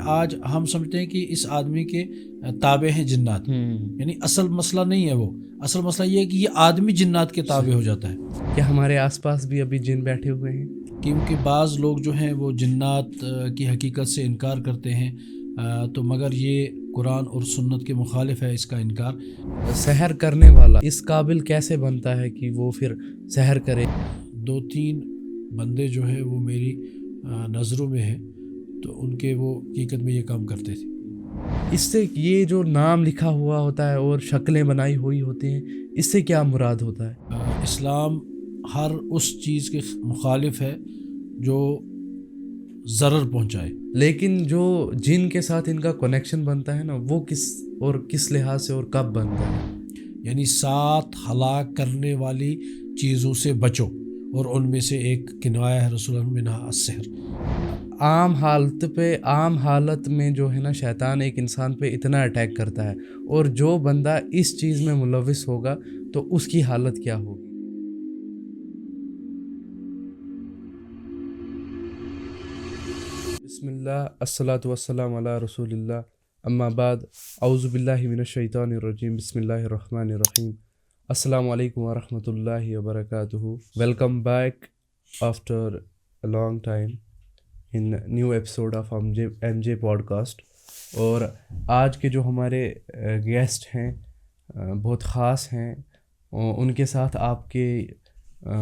آج ہم سمجھتے ہیں کہ اس آدمی کے تابع ہیں جنات، یعنی اصل مسئلہ نہیں ہے وہ، اصل مسئلہ یہ ہے کہ یہ آدمی جنات کے تابع ہو جاتا ہے. کہ ہمارے آس پاس بھی ابھی جن بیٹھے ہوئے ہیں، کیونکہ بعض لوگ جو ہیں وہ جنات کی حقیقت سے انکار کرتے ہیں، تو مگر یہ قرآن اور سنت کے مخالف ہے اس کا انکار. سحر کرنے والا اس قابل کیسے بنتا ہے کہ وہ پھر سحر کرے؟ 2-3 بندے جو ہیں وہ میری نظروں میں ہیں، تو ان کے وہ حقیقت میں یہ کام کرتے تھے. اس سے یہ جو نام لکھا ہوا ہوتا ہے اور شکلیں بنائی ہوئی ہوتی ہیں، اس سے کیا مراد ہوتا ہے؟ اسلام ہر اس چیز کے مخالف ہے جو ضرر پہنچائے. لیکن جو جن کے ساتھ ان کا کنیکشن بنتا ہے نا، وہ کس لحاظ سے اور کب بنتا ہے؟ یعنی 7 ہلاک کرنے والی چیزوں سے بچو، اور ان میں سے ایک کنایہ ہے رسول اللہ منہا السحر. عام حالت میں جو ہے نا، شیطان ایک انسان پہ اتنا اٹیک کرتا ہے، اور جو بندہ اس چیز میں ملوث ہوگا تو اس کی حالت کیا ہوگی؟ بسم اللہ، الصلاۃ والسلام علی رسول اللہ، اما بعد، اعوذ باللہ من الشیطان الرجیم، بسم اللہ الرحمن الرحیم. السلام علیکم ورحمۃ اللہ وبرکاتہ. Welcome back after a long time in new episode of M J podcast. اور آج کے جو ہمارے گیسٹ ہیں بہت خاص ہیں، ان کے ساتھ آپ کے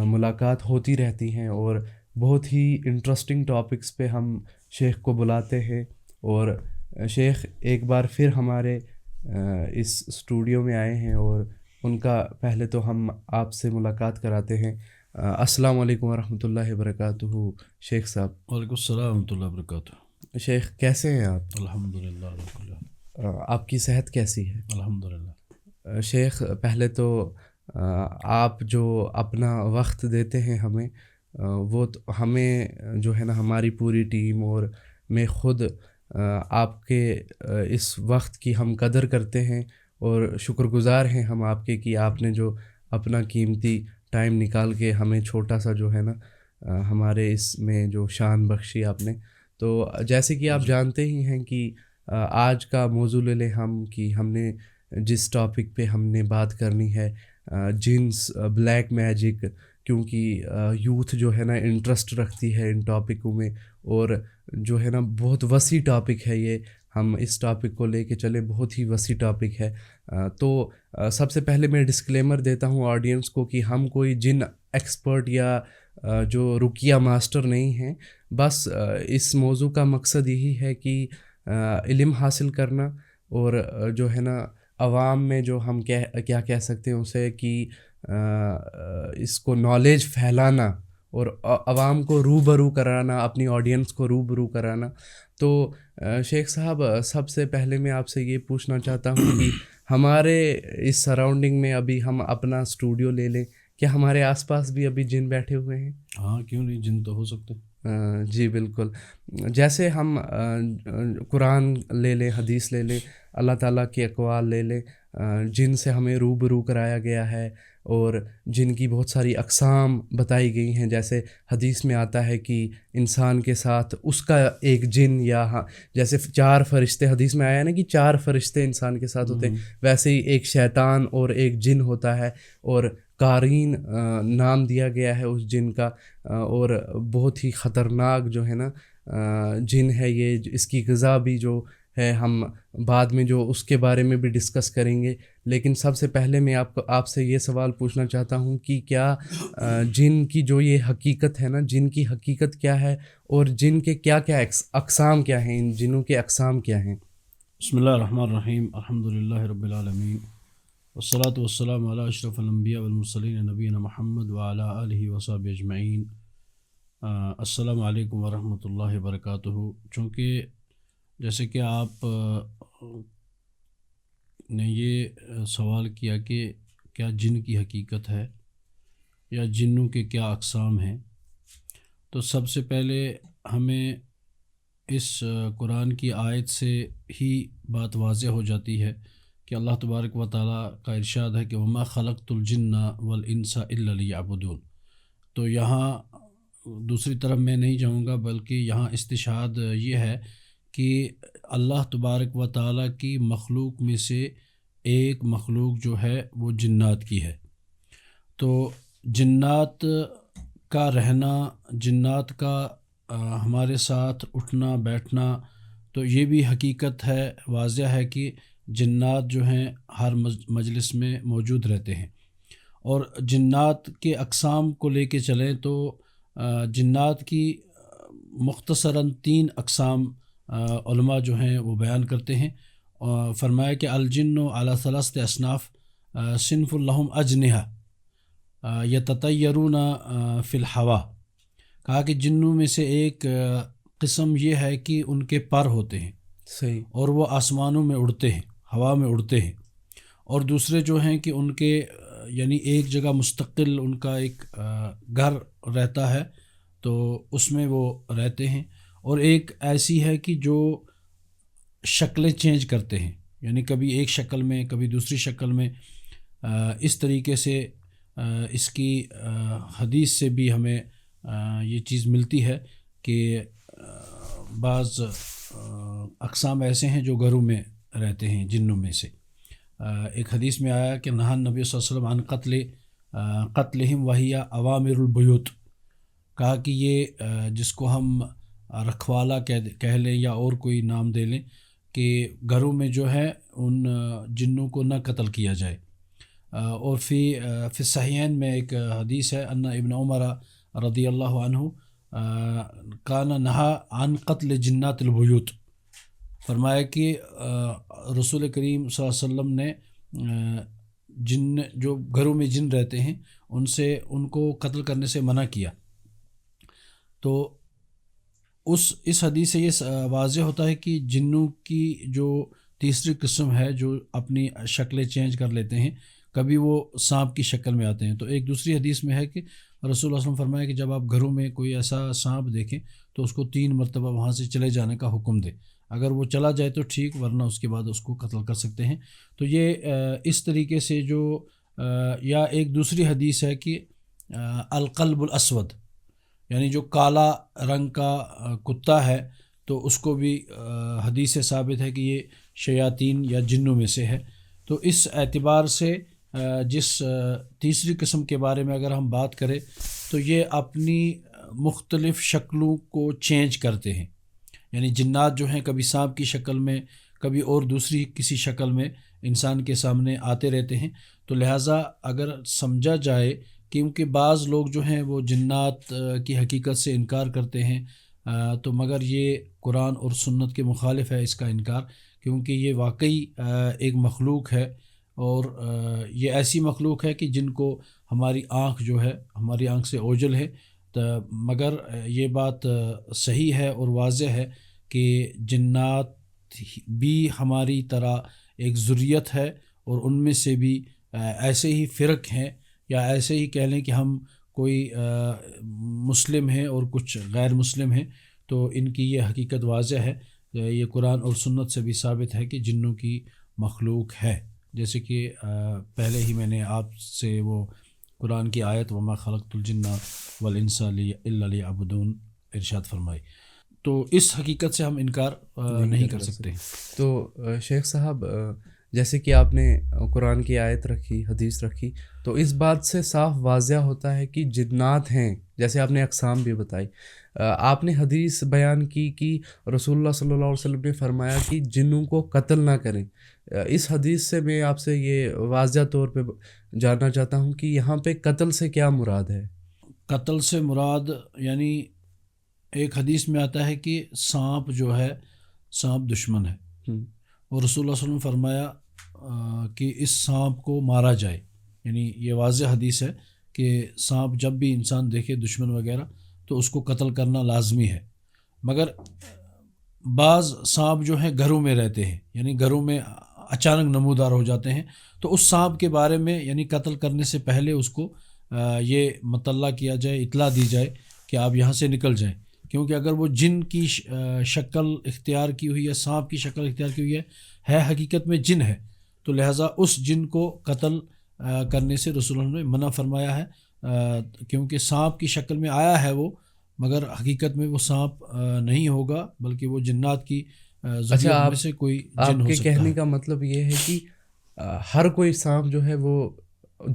ملاقات ہوتی رہتی ہیں، اور بہت ہی انٹرسٹنگ ٹاپکس پہ ہم شیخ کو بلاتے ہیں. اور شیخ ایک بار پھر ہمارے اس اسٹوڈیو میں آئے ہیں، اور ان کا پہلے تو ہم آپ سے ملاقات کراتے ہیں. السلام علیکم ورحمۃ اللہ وبرکاتہ شیخ صاحب. وعلیکم السلام ورحمۃ اللہ وبرکاتہ. شیخ کیسے ہیں آپ؟ الحمدللہ. آپ کی صحت کیسی ہے؟ الحمدللہ. شیخ پہلے تو آپ جو اپنا وقت دیتے ہیں ہمیں، وہ ہمیں جو ہے نا، ہماری پوری ٹیم اور میں خود آپ کے اس وقت کی ہم قدر کرتے ہیں، اور شکر گزار ہیں ہم آپ کے کہ آپ نے جو اپنا قیمتی ٹائم نکال کے ہمیں چھوٹا سا جو ہے نا ہمارے اس میں جو شان بخشی آپ نے. تو جیسے کہ آپ جانتے ہی ہیں کہ آج کا موضوع لے لیں ہم، کہ ہم نے جس ٹاپک پہ ہم نے بات کرنی ہے، جنس، بلیک میجک، کیونکہ یوتھ جو ہے نا انٹرسٹ رکھتی ہے ان ٹاپکوں میں، اور جو ہے نا بہت وسیع ٹاپک ہے یہ. ہم اس ٹاپک کو لے کے چلے، بہت ہی وسیع ٹاپک ہے. تو سب سے پہلے میں ڈسکلیمر دیتا ہوں آڈینس کو کہ ہم کوئی جن ایکسپرٹ یا جو رقیہ ماسٹر نہیں ہیں. بس اس موضوع کا مقصد یہی ہے کہ علم حاصل کرنا، اور جو ہے نا عوام میں جو ہم کیا کہہ سکتے ہیں اسے، کہ اس کو نالج پھیلانا اور عوام کو روبرو کرانا، اپنی آڈینس کو روبرو کرانا. تو شیخ صاحب، سب سے پہلے میں آپ سے یہ پوچھنا چاہتا ہوں کہ ہمارے اس سراؤنڈنگ میں ابھی ہم اپنا اسٹوڈیو لے لیں، کیا ہمارے آس پاس بھی ابھی جن بیٹھے ہوئے ہیں؟ ہاں، کیوں نہیں، جن تو ہو سکتے. جی بالکل. جیسے ہم قرآن لے لیں، حدیث لے لیں، اللہ تعالیٰ کے اقوال لے لیں، جن سے ہمیں روبرو کرایا گیا ہے، اور جن کی بہت ساری اقسام بتائی گئی ہیں. جیسے حدیث میں آتا ہے کہ انسان کے ساتھ اس کا ایک جن، یا جیسے 4 فرشتے حدیث میں آیا ہے نا کہ 4 فرشتے انسان کے ساتھ ہوتے ہیں، ویسے ہی ایک شیطان اور ایک جن ہوتا ہے، اور قارین نام دیا گیا ہے اس جن کا. اور بہت ہی خطرناک جو ہے نا جن ہے یہ. اس کی غذا بھی جو ہے ہم بعد میں جو اس کے بارے میں بھی ڈسکس کریں گے. لیکن سب سے پہلے میں آپ سے یہ سوال پوچھنا چاہتا ہوں کہ کیا جن کی جو یہ حقیقت ہے نا، جن کی حقیقت کیا ہے، اور جن کے کیا کیا اقسام کیا ہیں، ان جنوں کے اقسام کیا ہیں؟ بسم اللہ الرحمن الرحیم. الحمدللہ رب العالمین، والصلاة والسلام علی اشرف الانبیاء والمرسلین نبینا محمد وعلی آلہ وصحبہ اجمعین. السلام علیکم ورحمۃ اللہ وبرکاتہ. چونکہ جیسے کہ آپ نے یہ سوال کیا کہ کیا جن کی حقیقت ہے یا جنوں کے کیا اقسام ہیں، تو سب سے پہلے ہمیں اس قرآن کی آیت سے ہی بات واضح ہو جاتی ہے کہ اللہ تبارک و تعالیٰ کا ارشاد ہے کہ وما خلقت الجن والانس الا لیعبدون. تو یہاں دوسری طرف میں نہیں جاؤں گا، بلکہ یہاں استشہاد یہ ہے کہ اللہ تبارک و تعالیٰ کی مخلوق میں سے ایک مخلوق جو ہے وہ جنات کی ہے. تو جنات کا رہنا، جنات کا ہمارے ساتھ اٹھنا بیٹھنا، تو یہ بھی حقیقت ہے، واضح ہے کہ جنات جو ہیں ہر مجلس میں موجود رہتے ہیں. اور جنات کے اقسام کو لے کے چلیں تو جنات کی مختصراً 3 اقسام علماء جو ہیں وہ بیان کرتے ہیں. فرمایا کہ الجن علی 3 اصناف صنف لہم اجنحہ یتطیرون فی الہوا. کہا کہ جنوں میں سے ایک قسم یہ ہے کہ ان کے پر ہوتے ہیں صحیح، اور وہ آسمانوں میں اڑتے ہیں، ہوا میں اڑتے ہیں. اور دوسرے جو ہیں کہ ان کے یعنی ایک جگہ مستقل ان کا ایک گھر رہتا ہے تو اس میں وہ رہتے ہیں. اور ایک ایسی ہے کہ جو شکلیں چینج کرتے ہیں، یعنی کبھی ایک شکل میں کبھی دوسری شکل میں. اس طریقے سے اس کی حدیث سے بھی ہمیں یہ چیز ملتی ہے کہ بعض اقسام ایسے ہیں جو گھروں میں رہتے ہیں جنوں میں سے. ایک حدیث میں آیا کہ نہا نبی صلی اللہ علیہ وسلم عن قتلہم وہی عوامر البیوت. کہا کہ یہ جس کو ہم رکھوالا کہہ لیں یا اور کوئی نام دے لیں، کہ گھروں میں جو ہے ان جنوں کو نہ قتل کیا جائے. اور فی الصحیحین میں ایک حدیث ہے ان ابن عمر رضی اللہ عنہ کان نہا عن قتل جنات البیوت. فرمایا کہ رسول کریم صلی اللہ علیہ وسلم نے جن جو گھروں میں جن رہتے ہیں ان کو قتل کرنے سے منع کیا. تو اس حدیث سے یہ واضح ہوتا ہے کہ جنوں کی جو تیسری قسم ہے جو اپنی شکلیں چینج کر لیتے ہیں، کبھی وہ سانپ کی شکل میں آتے ہیں. تو ایک دوسری حدیث میں ہے کہ رسول اللہ صلی اللہ علیہ وسلم فرمایا کہ جب آپ گھروں میں کوئی ایسا سانپ دیکھیں تو اس کو 3 مرتبہ وہاں سے چلے جانے کا حکم دے. اگر وہ چلا جائے تو ٹھیک، ورنہ اس کے بعد اس کو قتل کر سکتے ہیں. تو یہ اس طریقے سے جو یا ایک دوسری حدیث ہے کہ القلب الاسود، یعنی جو کالا رنگ کا کتا ہے، تو اس کو بھی حدیث سے ثابت ہے کہ یہ شیاطین یا جنوں میں سے ہے. تو اس اعتبار سے جس تیسری قسم کے بارے میں اگر ہم بات کریں تو یہ اپنی مختلف شکلوں کو چینج کرتے ہیں. یعنی جنات جو ہیں کبھی سانپ کی شکل میں، کبھی اور دوسری کسی شکل میں انسان کے سامنے آتے رہتے ہیں. تو لہٰذا اگر سمجھا جائے، کیونکہ بعض لوگ جو ہیں وہ جنات کی حقیقت سے انکار کرتے ہیں، تو مگر یہ قرآن اور سنت کے مخالف ہے اس کا انکار، کیونکہ یہ واقعی ایک مخلوق ہے. اور یہ ایسی مخلوق ہے کہ جن کو ہماری آنکھ جو ہے، ہماری آنکھ سے اوجھل ہے. مگر یہ بات صحیح ہے اور واضح ہے کہ جنات بھی ہماری طرح ایک ذریت ہے، اور ان میں سے بھی ایسے ہی فرق ہیں، یا ایسے ہی کہہ لیں کہ ہم کوئی مسلم ہیں اور کچھ غیر مسلم ہیں. تو ان کی یہ حقیقت واضح ہے، یہ قرآن اور سنت سے بھی ثابت ہے کہ جنوں کی مخلوق ہے. جیسے کہ پہلے ہی میں نے آپ سے وہ قرآن کی آیت وما خلقت الجن والانس الا لیعبدون ارشاد فرمائی. تو اس حقیقت سے ہم انکار نہیں کر سکتے. تو شیخ صاحب، جیسے کہ آپ نے قرآن کی آیت رکھی، حدیث رکھی، تو اس بات سے صاف واضح ہوتا ہے کہ جنات ہیں، جیسے آپ نے اقسام بھی بتائی. آپ نے حدیث بیان کی کہ رسول اللہ صلی اللہ علیہ وسلم نے فرمایا کہ جنوں کو قتل نہ کریں. اس حدیث سے میں آپ سے یہ واضح طور پہ جاننا چاہتا ہوں کہ یہاں پہ قتل سے کیا مراد ہے؟ قتل سے مراد یعنی ایک حدیث میں آتا ہے کہ سانپ جو ہے، سانپ دشمن ہے، اور رسول اللہ صلی اللہ علیہ وسلم فرمایا کہ اس سانپ کو مارا جائے. یعنی یہ واضح حدیث ہے کہ سانپ جب بھی انسان دیکھے دشمن وغیرہ تو اس کو قتل کرنا لازمی ہے. مگر بعض سانپ جو ہیں گھروں میں رہتے ہیں، یعنی گھروں میں اچانک نمودار ہو جاتے ہیں، تو اس سانپ کے بارے میں یعنی قتل کرنے سے پہلے اس کو یہ مطلع کیا جائے، اطلاع دی جائے کہ آپ یہاں سے نکل جائیں. کیونکہ اگر وہ جن کی شکل اختیار کی ہوئی ہے، سانپ کی شکل اختیار کی ہوئی ہے حقیقت میں جن ہے، تو لہٰذا اس جن کو قتل کرنے سے رسول اللہ نے منع فرمایا ہے. کیونکہ سانپ کی شکل میں آیا ہے وہ، مگر حقیقت میں وہ سانپ نہیں ہوگا، بلکہ وہ جنات کی ذریعہ میں سے کوئی جن آپ ہو کے سکتا کہنے ہے۔ کا مطلب یہ ہے کہ ہر کوئی سانپ جو ہے وہ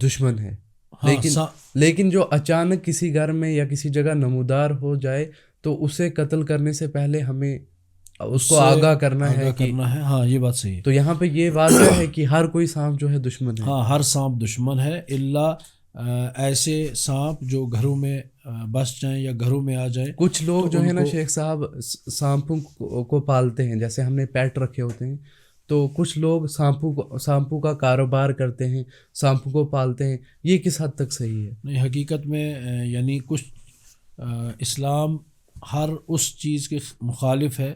دشمن ہے، ہاں لیکن جو اچانک کسی گھر میں یا کسی جگہ نمودار ہو جائے تو اسے قتل کرنے سے پہلے ہمیں اس کو آگاہ کرنا ہے کہ ہاں یہ بات صحیح ہے۔ تو یہاں پہ یہ واضح ہے کہ ہر کوئی سانپ جو ہے دشمن ہے۔ ہاں ہر سانپ دشمن ہے، الا ایسے سانپ جو گھروں میں بس جائیں یا گھروں میں آ جائیں۔ کچھ لوگ تو جو ان ہے نا کو شیخ صاحب سانپوں کو پالتے ہیں، جیسے ہم نے پیٹ رکھے ہوتے ہیں، تو کچھ لوگ سانپوں کا کاروبار کرتے ہیں، سانپوں کو پالتے ہیں، یہ کس حد تک صحیح ہے؟ نہیں، حقیقت میں یعنی کچھ اسلام ہر اس چیز کے مخالف ہے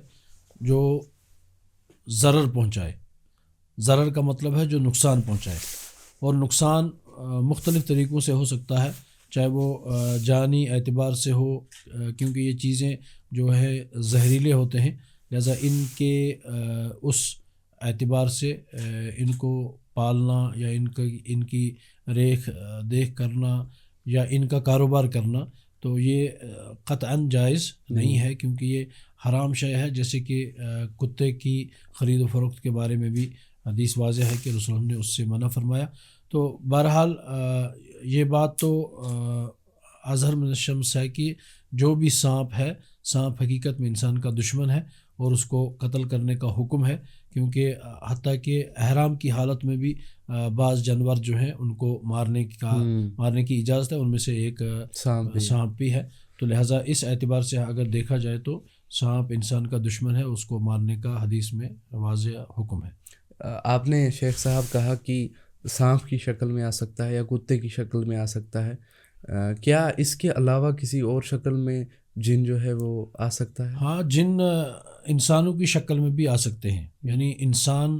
جو ضرر پہنچائے۔ ضرر کا مطلب ہے جو نقصان پہنچائے، اور نقصان مختلف طریقوں سے ہو سکتا ہے، چاہے وہ جانی اعتبار سے ہو، کیونکہ یہ چیزیں جو ہے زہریلے ہوتے ہیں، لہذا ان کے اس اعتبار سے ان کو پالنا یا ان کی دیکھ کرنا یا ان کا کاروبار کرنا تو یہ قطعاً جائز نہیں ہے، کیونکہ یہ حرام شے ہے۔ جیسے کہ کتے کی خرید و فروخت کے بارے میں بھی حدیث واضح ہے کہ رسول اللہ نے اس سے منع فرمایا۔ تو بہرحال یہ بات تو اظہر من الشمس ہے کہ جو بھی سانپ ہے، سانپ حقیقت میں انسان کا دشمن ہے اور اس کو قتل کرنے کا حکم ہے، کیونکہ حتیٰ کہ احرام کی حالت میں بھی بعض جانور جو ہیں ان کو مارنے کی اجازت ہے، ان میں سے ایک سانپ بھی ہے۔ تو لہٰذا اس اعتبار سے اگر دیکھا جائے تو سانپ انسان کا دشمن ہے، اس کو مارنے کا حدیث میں واضح حکم ہے۔ آپ نے شیخ صاحب کہا کہ سانپ کی شکل میں آ سکتا ہے یا کتے کی شکل میں آ سکتا ہے، کیا اس کے علاوہ کسی اور شکل میں جن جو ہے وہ آ سکتا ہے؟ ہاں، جن انسانوں کی شکل میں بھی آ سکتے ہیں، یعنی انسان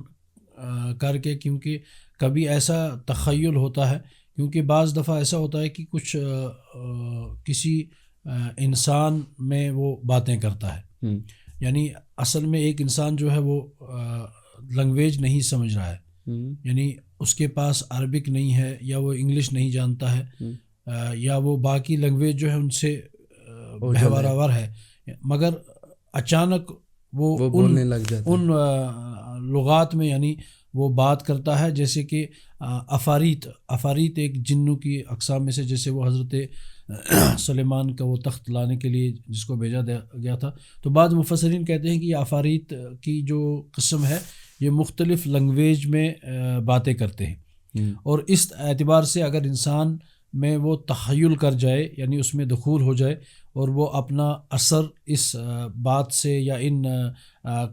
کر کے، کیونکہ کبھی ایسا تخیل ہوتا ہے، کیونکہ بعض دفعہ ایسا ہوتا ہے کہ کچھ کسی انسان میں وہ باتیں کرتا ہے، یعنی اصل میں ایک انسان جو ہے وہ لنگویج نہیں سمجھ رہا ہے، یعنی اس کے پاس عربک نہیں ہے، یا وہ انگلش نہیں جانتا ہے، یا وہ باقی لنگویج جو ہے ان سے بہوارور ہے، مگر اچانک وہ بولنے لگ جاتا ہے ان لغات میں، یعنی وہ بات کرتا ہے، جیسے کہ افاریت ایک جنوں کی اقسام میں سے، جیسے وہ حضرت سلیمان کا وہ تخت لانے کے لیے جس کو بھیجا گیا تھا، تو بعض مفسرین کہتے ہیں کہ یہ افاریت کی جو قسم ہے یہ مختلف لنگویج میں باتیں کرتے ہیں، اور اس اعتبار سے اگر انسان میں وہ تخیل کر جائے، یعنی اس میں دخول ہو جائے، اور وہ اپنا اثر اس بات سے یا ان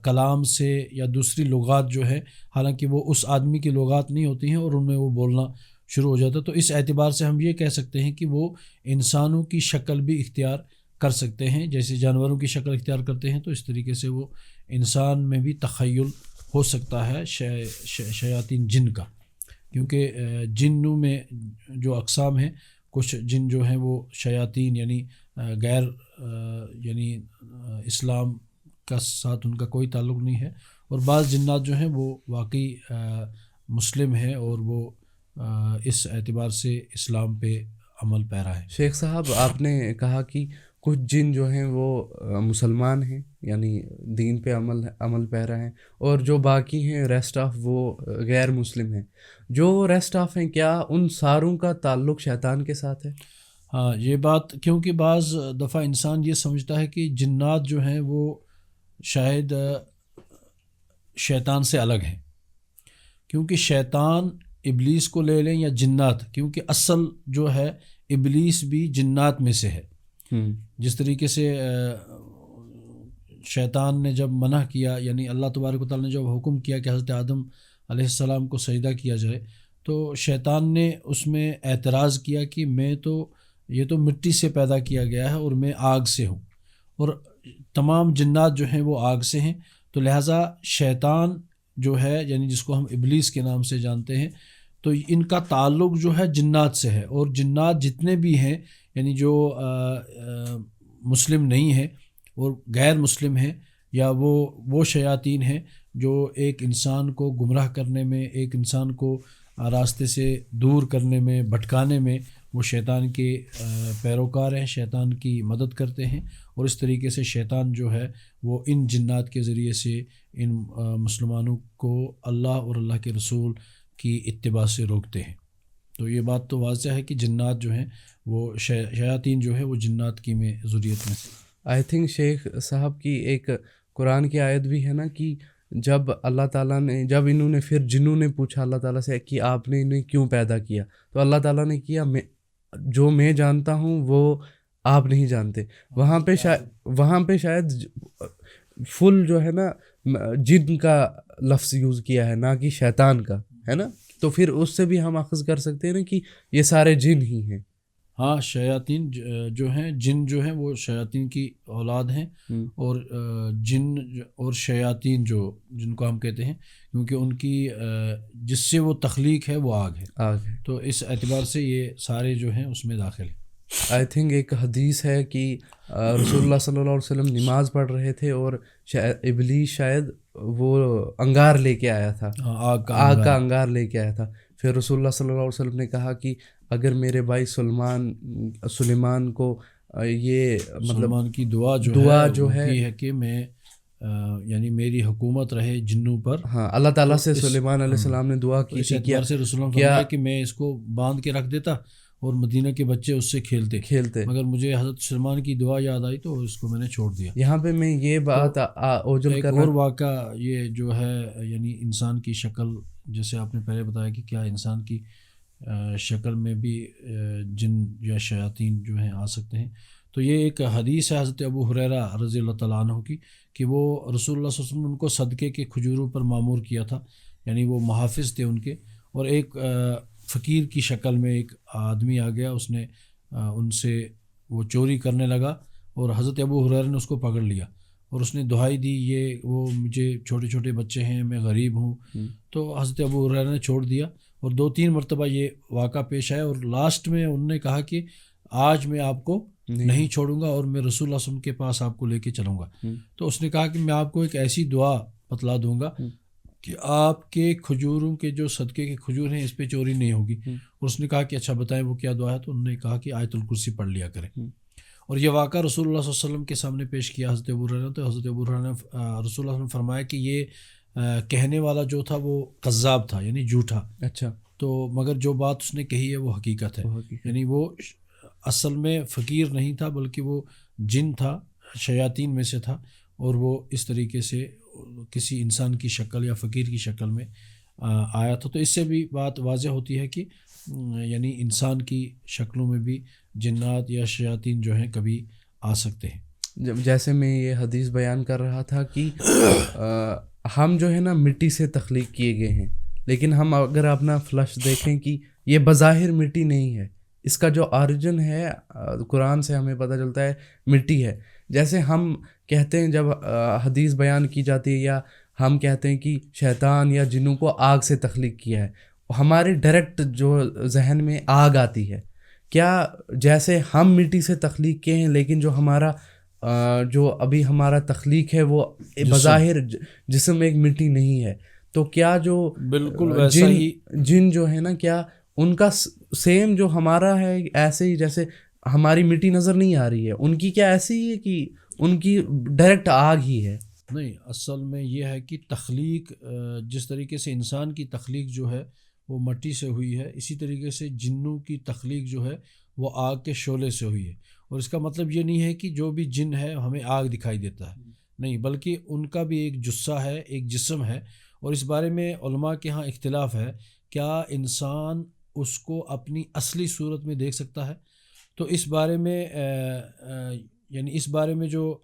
کلام سے یا دوسری لغات جو ہے، حالانکہ وہ اس آدمی کی لغات نہیں ہوتی ہیں، اور ان میں وہ بولنا شروع ہو جاتا ہے، تو اس اعتبار سے ہم یہ کہہ سکتے ہیں کہ وہ انسانوں کی شکل بھی اختیار کر سکتے ہیں، جیسے جانوروں کی شکل اختیار کرتے ہیں، تو اس طریقے سے وہ انسان میں بھی تخیل ہو سکتا ہے شیاطین جن کا، کیونکہ جنوں میں جو اقسام ہیں، کچھ جن جو ہیں وہ شیاطین یعنی غیر یعنی اسلام کا ساتھ ان کا کوئی تعلق نہیں ہے، اور بعض جنات جو ہیں وہ واقعی مسلم ہیں اور وہ اس اعتبار سے اسلام پہ عمل پیرا ہے۔ شیخ صاحب، آپ نے کہا کہ کچھ جن جو ہیں وہ مسلمان ہیں، یعنی دین پہ عمل پیرا ہیں، اور جو باقی ہیں ریسٹ آف وہ غیر مسلم ہیں۔ جو ریسٹ آف ہیں، کیا ان ساروں کا تعلق شیطان کے ساتھ ہے؟ ہاں، یہ بات، کیونکہ بعض دفعہ انسان یہ سمجھتا ہے کہ جنات جو ہیں وہ شاید شیطان سے الگ ہیں، کیونکہ شیطان ابلیس کو لے لیں یا جنات، کیونکہ اصل جو ہے ابلیس بھی جنات میں سے ہے۔ جس طریقے سے شیطان نے جب منع کیا، یعنی اللہ تبارک و تعالیٰ نے جب حکم کیا کہ حضرت آدم علیہ السلام کو سجدہ کیا جائے، تو شیطان نے اس میں اعتراض کیا کہ یہ تو مٹی سے پیدا کیا گیا ہے اور میں آگ سے ہوں، اور تمام جنات جو ہیں وہ آگ سے ہیں، تو لہٰذا شیطان جو ہے، یعنی جس کو ہم ابلیس کے نام سے جانتے ہیں، تو ان کا تعلق جو ہے جنات سے ہے، اور جنات جتنے بھی ہیں، یعنی جو مسلم نہیں ہیں اور غیر مسلم ہیں، یا وہ شیاطین ہیں جو ایک انسان کو گمراہ کرنے میں، ایک انسان کو راستے سے دور کرنے میں، بھٹکانے میں وہ شیطان کے پیروکار ہیں، شیطان کی مدد کرتے ہیں، اور اس طریقے سے شیطان جو ہے وہ ان جنات کے ذریعے سے ان مسلمانوں کو اللہ اور اللہ کے رسول کی اتباع سے روکتے ہیں۔ تو یہ بات تو واضح ہے کہ جنات جو ہیں وہ شیاطین جو ہے وہ جنات کی میں ذریت میں سے۔ آئی تھنک شیخ صاحب کی ایک قرآن کی آیت بھی ہے نا کہ جب اللہ تعالیٰ نے انہوں نے پھر جنوں نے پوچھا اللہ تعالیٰ سے کہ آپ نے انہیں کیوں پیدا کیا، تو اللہ تعالیٰ نے کیا جو میں جانتا ہوں وہ آپ نہیں جانتے۔ وہاں پہ شاید فل جو ہے نا جن کا لفظ یوز کیا ہے، نہ کہ شیطان کا، ہے نا؟ تو پھر اس سے بھی ہم اخذ کر سکتے ہیں نا کہ یہ سارے جن ہی ہیں۔ ہاں، شیاطین جو ہیں، جن جو ہیں وہ شیاطین کی اولاد ہیں، اور جن اور شیاطین جن کو ہم کہتے ہیں، کیونکہ ان کی جس سے وہ تخلیق ہے وہ آگ ہے، تو اس اعتبار سے یہ سارے جو ہیں اس میں داخل ہیں۔ آئی تھنک ایک حدیث ہے کہ رسول اللہ صلی اللہ علیہ وسلم نماز پڑھ رہے تھے اور ابلیس شاید وہ انگار لے کے آیا تھا، آگ کا انگار لے کے آیا تھا۔ پھر رسول اللہ صلی اللہ علیہ وسلم نے کہا کہ اگر میرے بھائی سلیمان کو یہ مطلب سلیمان کی دعا جو ہے کہ میں یعنی میری حکومت رہے جنوں پر، ہاں اللہ تعالیٰ سے سلیمان علیہ السلام نے دعا کی تھی کہ سے رسول اللہ فرمایا کہ میں اس کو باندھ کے رکھ دیتا اور مدینہ کے بچے اس سے کھیلتے، مگر مجھے حضرت سلیمان کی دعا یاد آئی تو اس کو میں نے چھوڑ دیا۔ یہاں پہ میں یہ بات اوجل کرنا، اور واقعہ یہ جو ہے یعنی انسان کی شکل، جیسے آپ نے پہلے بتایا کہ کیا انسان کی شکل میں بھی جن یا شیاطین جو ہیں آ سکتے ہیں، تو یہ ایک حدیث ہے حضرت ابو ہریرہ رضی اللہ تعالیٰ عنہ کی کہ وہ رسول اللہ صلی اللہ علیہ وسلم نے ان کو صدقے کے کھجوروں پر معمور کیا تھا، یعنی وہ محافظ تھے ان کے، اور ایک فقیر کی شکل میں ایک آدمی آ گیا، اس نے ان سے وہ چوری کرنے لگا، اور حضرت ابو ہریرہ نے اس کو پکڑ لیا اور اس نے دہائی دی، یہ وہ مجھے چھوٹے چھوٹے بچے ہیں، میں غریب ہوں، تو حضرت ابو ہریرہ نے چھوڑ دیا، اور 2-3 مرتبہ یہ واقعہ پیش آیا، اور لاسٹ میں انہوں نے کہا کہ آج میں آپ کو نہیں چھوڑوں گا اور میں رسول اللہ صلی اللہ علیہ وسلم کے پاس آپ کو لے کے چلوں گا۔ تو اس نے کہا کہ میں آپ کو ایک ایسی دعا بتلا دوں گا کہ آپ کے کھجوروں کے جو صدقے کے کھجور ہیں اس پہ چوری نہیں ہوگی، اور اس نے کہا کہ اچھا بتائیں وہ کیا دعا ہے، تو انہوں نے کہا کہ آیت الکرسی پڑھ لیا کریں، اور یہ واقعہ رسول اللہ صلی اللہ علیہ وسلم کے سامنے پیش کیا حضرت ابو ہریرہ، تو حضرت ابو ہریرہ نے رسول اللہ صلی اللہ علیہ وسلم نے فرمایا کہ یہ کہنے والا جو تھا وہ کذاب تھا، یعنی جھوٹا، اچھا، تو مگر جو بات اس نے کہی ہے وہ حقیقت ہے، یعنی وہ اصل میں فقیر نہیں تھا بلکہ وہ جن تھا، شیاطین میں سے تھا، اور وہ اس طریقے سے کسی انسان کی شکل یا فقیر کی شکل میں آیا تھا۔ تو اس سے بھی بات واضح ہوتی ہے کہ یعنی انسان کی شکلوں میں بھی جنات یا شیاطین جو ہیں کبھی آ سکتے ہیں۔ جیسے میں یہ حدیث بیان کر رہا تھا کہ ہم جو ہے نا مٹی سے تخلیق کیے گئے ہیں، لیکن ہم اگر اپنا فلش دیکھیں کہ یہ بظاہر مٹی نہیں ہے، اس کا جو آریجن ہے قرآن سے ہمیں پتہ چلتا ہے مٹی ہے۔ جیسے ہم کہتے ہیں جب حدیث بیان کی جاتی ہے یا ہم کہتے ہیں کہ شیطان یا جنوں کو آگ سے تخلیق کیا ہے، ہمارے ڈائریکٹ جو ذہن میں آگ آتی ہے، کیا جیسے ہم مٹی سے تخلیق کیے ہیں لیکن جو ہمارا جو ابھی ہمارا تخلیق ہے وہ بظاہر جسم ایک مٹی نہیں ہے، تو کیا جو بالکل ویسا ہی جن جو ہے نا کیا ان کا سیم جو ہمارا ہے ایسے ہی جیسے ہماری مٹی نظر نہیں آ رہی ہے، ان کی کیا ایسی ہی ہے کہ ان کی ڈائریکٹ آگ ہی ہے؟ نہیں، اصل میں یہ ہے کہ تخلیق جس طریقے سے انسان کی تخلیق جو ہے وہ مٹی سے ہوئی ہے، اسی طریقے سے جنوں کی تخلیق جو ہے وہ آگ کے شعلے سے ہوئی ہے، اور اس کا مطلب یہ نہیں ہے کہ جو بھی جن ہے ہمیں آگ دکھائی دیتا ہے، نہیں، بلکہ ان کا بھی ایک جثہ ہے، ایک جسم ہے، اور اس بارے میں علماء کے ہاں اختلاف ہے، کیا انسان اس کو اپنی اصلی صورت میں دیکھ سکتا ہے؟ تو اس بارے میں یعنی اس بارے میں جو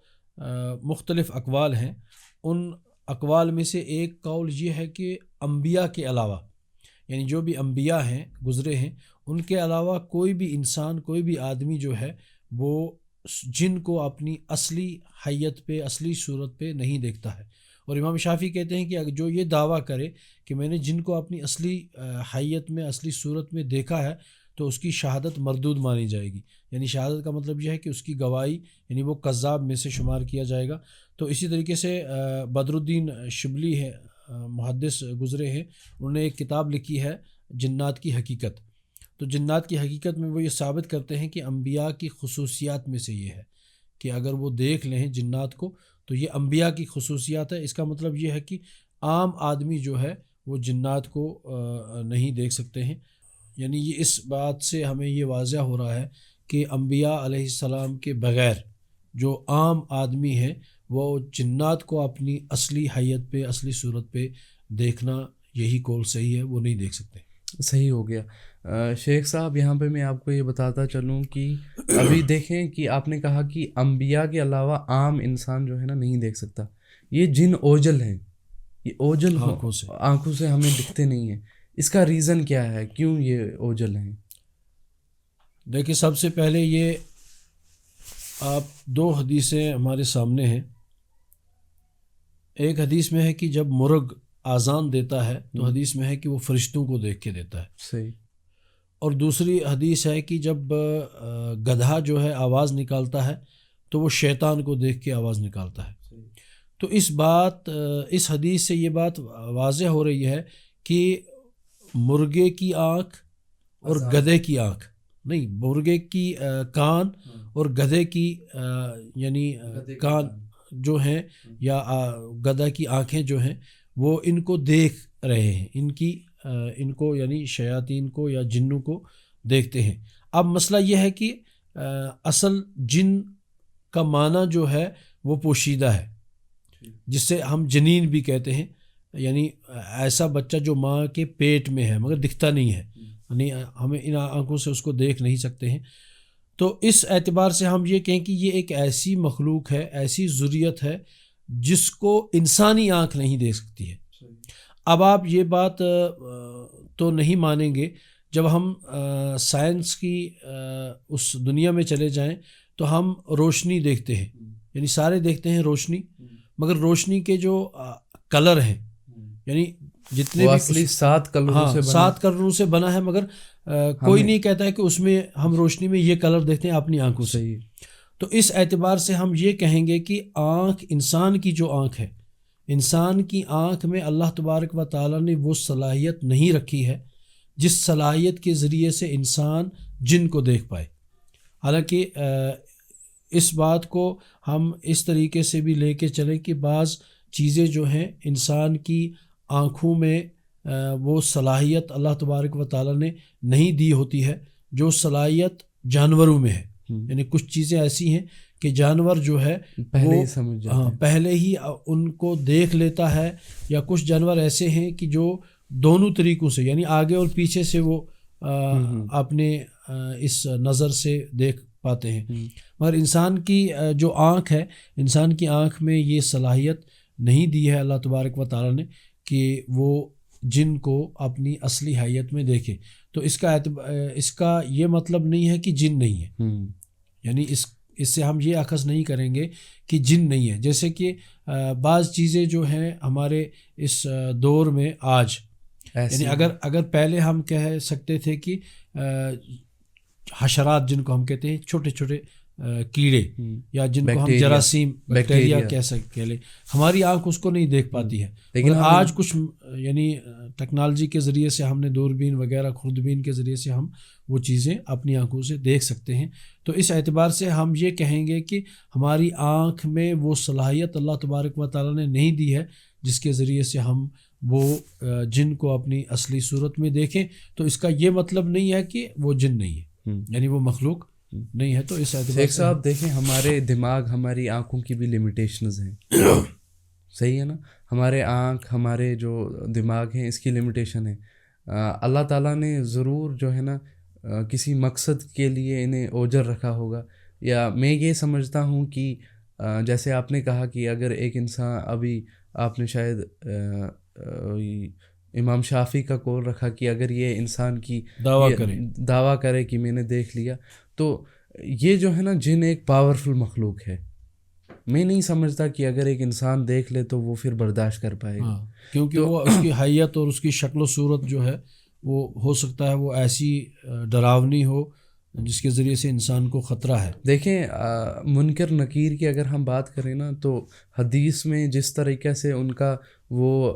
مختلف اقوال ہیں، ان اقوال میں سے ایک قول یہ ہے کہ انبیاء کے علاوہ، یعنی جو بھی انبیاء ہیں گزرے ہیں، ان کے علاوہ کوئی بھی انسان، کوئی بھی آدمی جو ہے وہ جن کو اپنی اصلی حیت پہ، اصلی صورت پہ نہیں دیکھتا ہے، اور امام شافعی کہتے ہیں کہ جو یہ دعویٰ کرے کہ میں نے جن کو اپنی اصلی حیت میں، اصلی صورت میں دیکھا ہے، تو اس کی شہادت مردود مانی جائے گی، یعنی شہادت کا مطلب یہ ہے کہ اس کی گواہی یعنی وہ کذاب میں سے شمار کیا جائے گا۔ تو اسی طریقے سے بدر الدین شبلی ہے، محدث گزرے ہیں، انہوں نے ایک کتاب لکھی ہے جنات کی حقیقت، تو جنات کی حقیقت میں وہ یہ ثابت کرتے ہیں کہ انبیاء کی خصوصیات میں سے یہ ہے کہ اگر وہ دیکھ لیں جنات کو تو یہ انبیاء کی خصوصیات ہے. اس کا مطلب یہ ہے کہ عام آدمی جو ہے وہ جنات کو نہیں دیکھ سکتے ہیں. یعنی یہ اس بات سے ہمیں یہ واضح ہو رہا ہے کہ انبیاء علیہ السلام کے بغیر جو عام آدمی ہے وہ جنات کو اپنی اصلی حیت پہ اصلی صورت پہ دیکھنا یہی قول صحیح ہے، وہ نہیں دیکھ سکتے. صحیح ہو گیا. شیخ صاحب یہاں پہ میں آپ کو یہ بتاتا چلوں کہ ابھی دیکھیں کہ آپ نے کہا کہ انبیاء کے علاوہ عام انسان جو ہے نا نہیں دیکھ سکتا. یہ جن اوجل ہیں، یہ اوجل آنکھوں سے ہمیں دکھتے نہیں ہیں. اس کا ریزن کیا ہے، کیوں یہ اوجل ہیں؟ دیکھیں سب سے پہلے یہ آپ دو حدیثیں ہمارے سامنے ہیں. ایک حدیث میں ہے کہ جب مرغ آذان دیتا ہے تو حدیث میں ہے کہ وہ فرشتوں کو دیکھ کے دیتا ہے. صحیح. اور دوسری حدیث ہے کہ جب گدھا جو ہے آواز نکالتا ہے تو وہ شیطان کو دیکھ کے آواز نکالتا ہے. تو اس حدیث سے یہ بات واضح ہو رہی ہے کہ مرغے کی آنکھ اور گدھے کی آنکھ نہیں، مرغے کی کان اور گدھے کی یعنی کان جو ہیں یا گدھا کی آنکھیں جو ہیں وہ ان کو دیکھ رہے ہیں، ان کو یعنی شیاطین کو یا جنوں کو دیکھتے ہیں. اب مسئلہ یہ ہے کہ اصل جن کا معنی جو ہے وہ پوشیدہ ہے، جس سے ہم جنین بھی کہتے ہیں، یعنی ایسا بچہ جو ماں کے پیٹ میں ہے مگر دکھتا نہیں ہے، یعنی ہمیں ان آنکھوں سے اس کو دیکھ نہیں سکتے ہیں. تو اس اعتبار سے ہم یہ کہیں کہ یہ ایک ایسی مخلوق ہے، ایسی ذریت ہے جس کو انسانی آنکھ نہیں دیکھ سکتی ہے. اب آپ یہ بات تو نہیں مانیں گے جب ہم سائنس کی اس دنیا میں چلے جائیں تو ہم روشنی دیکھتے ہیں، یعنی سارے دیکھتے ہیں روشنی، مگر روشنی کے جو کلر ہیں یعنی جتنے بھی اصلی 7 کلروں سے بنا ہے، مگر کوئی نہیں کہتا ہے کہ اس میں ہم روشنی میں یہ کلر دیکھتے ہیں اپنی آنکھوں سے. تو اس اعتبار سے ہم یہ کہیں گے کہ آنکھ، انسان کی جو آنکھ ہے، انسان کی آنکھ میں اللہ تبارک و تعالیٰ نے وہ صلاحیت نہیں رکھی ہے جس صلاحیت کے ذریعے سے انسان جن کو دیکھ پائے. حالانکہ اس بات کو ہم اس طریقے سے بھی لے کے چلیں کہ بعض چیزیں جو ہیں انسان کی آنکھوں میں وہ صلاحیت اللہ تبارک و تعالیٰ نے نہیں دی ہوتی ہے جو صلاحیت جانوروں میں ہے. یعنی کچھ چیزیں ایسی ہیں کہ جانور جو ہے پہلے ہی ان کو دیکھ لیتا ہے، یا کچھ جانور ایسے ہیں کہ جو دونوں طریقوں سے یعنی آگے اور پیچھے سے وہ اپنے اس نظر سے دیکھ پاتے ہیں. مگر انسان کی جو آنکھ ہے، انسان کی آنکھ میں یہ صلاحیت نہیں دی ہے اللہ تبارک و تعالیٰ نے کہ وہ جن کو اپنی اصلی حیت میں دیکھے. تو اس کا یہ مطلب نہیں ہے کہ جن نہیں ہے، یعنی اس سے ہم یہ اخذ نہیں کریں گے کہ جن نہیں ہے. جیسے کہ بعض چیزیں جو ہیں ہمارے اس دور میں آج، یعنی اگر پہلے ہم کہہ سکتے تھے کہ حشرات جن کو ہم کہتے ہیں، چھوٹے چھوٹے کیڑے یا جن کو ہم جراثیم بیکٹیریا کہہ لیں، ہماری آنکھ اس کو نہیں دیکھ پاتی ہے. لیکن آج کچھ یعنی ٹیکنالوجی کے ذریعے سے ہم نے دوربین وغیرہ، خوردبین کے ذریعے سے ہم وہ چیزیں اپنی آنکھوں سے دیکھ سکتے ہیں. تو اس اعتبار سے ہم یہ کہیں گے کہ ہماری آنکھ میں وہ صلاحیت اللہ تبارک و تعالیٰ نے نہیں دی ہے جس کے ذریعے سے ہم وہ جن کو اپنی اصلی صورت میں دیکھیں. تو اس کا یہ مطلب نہیں ہے کہ وہ جن نہیں ہے، یعنی وہ مخلوق نہیں ہے. تو اس اعتبار شیخ صاحب دیکھیں، ہمارے دماغ، ہماری آنکھوں کی بھی لمیٹیشنز ہیں. صحیح ہے نا؟ ہمارے آنکھ، ہمارے جو دماغ ہیں، اس کی لمیٹیشن ہے. اللہ تعالیٰ نے ضرور جو ہے نا کسی مقصد کے لیے انہیں اوجر رکھا ہوگا. یا میں یہ سمجھتا ہوں کہ جیسے آپ نے کہا کہ اگر ایک انسان، ابھی آپ نے شاید امام شافعی کا قول رکھا کہ اگر یہ انسان کی دعویٰ کرے کہ میں نے دیکھ لیا، تو یہ جو ہے نا جن ایک پاورفل مخلوق ہے. میں نہیں سمجھتا کہ اگر ایک انسان دیکھ لے تو وہ پھر برداشت کر پائے گا، کیونکہ وہ اس کی حیت اور اس کی شکل و صورت جو ہے وہ ہو سکتا ہے وہ ایسی ڈراونی ہو جس کے ذریعے سے انسان کو خطرہ ہے. دیکھیں منکر نکیر کی اگر ہم بات کریں نا، تو حدیث میں جس طریقے سے ان کا وہ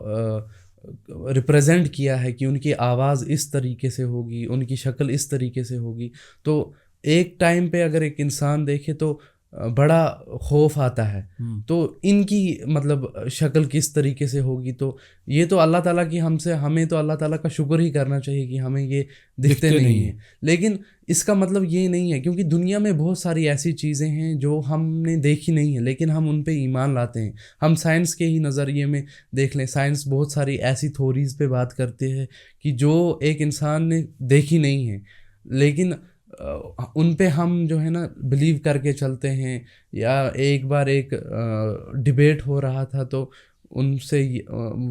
ریپریزنٹ کیا ہے کہ ان کی آواز اس طریقے سے ہوگی, ان کی شکل اس طریقے سے ہوگی, تو ایک ٹائم پہ اگر ایک انسان دیکھے تو بڑا خوف آتا ہے. تو ان کی مطلب شکل کس طریقے سے ہوگی, تو یہ تو اللہ تعالیٰ کی ہمیں تو اللہ تعالیٰ کا شکر ہی کرنا چاہیے کہ ہمیں یہ دکھتے نہیں ہیں. لیکن اس کا مطلب یہ نہیں ہے, کیونکہ دنیا میں بہت ساری ایسی چیزیں ہیں جو ہم نے دیکھی نہیں ہیں لیکن ہم ان پہ ایمان لاتے ہیں. ہم سائنس کے ہی نظریے میں دیکھ لیں, سائنس بہت ساری ایسی تھوریز پہ بات کرتے ہیں کہ جو ایک انسان نے دیکھی نہیں ہے, لیکن ان پہ ہم جو ہے نا بلیو کر کے چلتے ہیں. یا ایک بار ایک ڈبیٹ ہو رہا تھا تو ان سے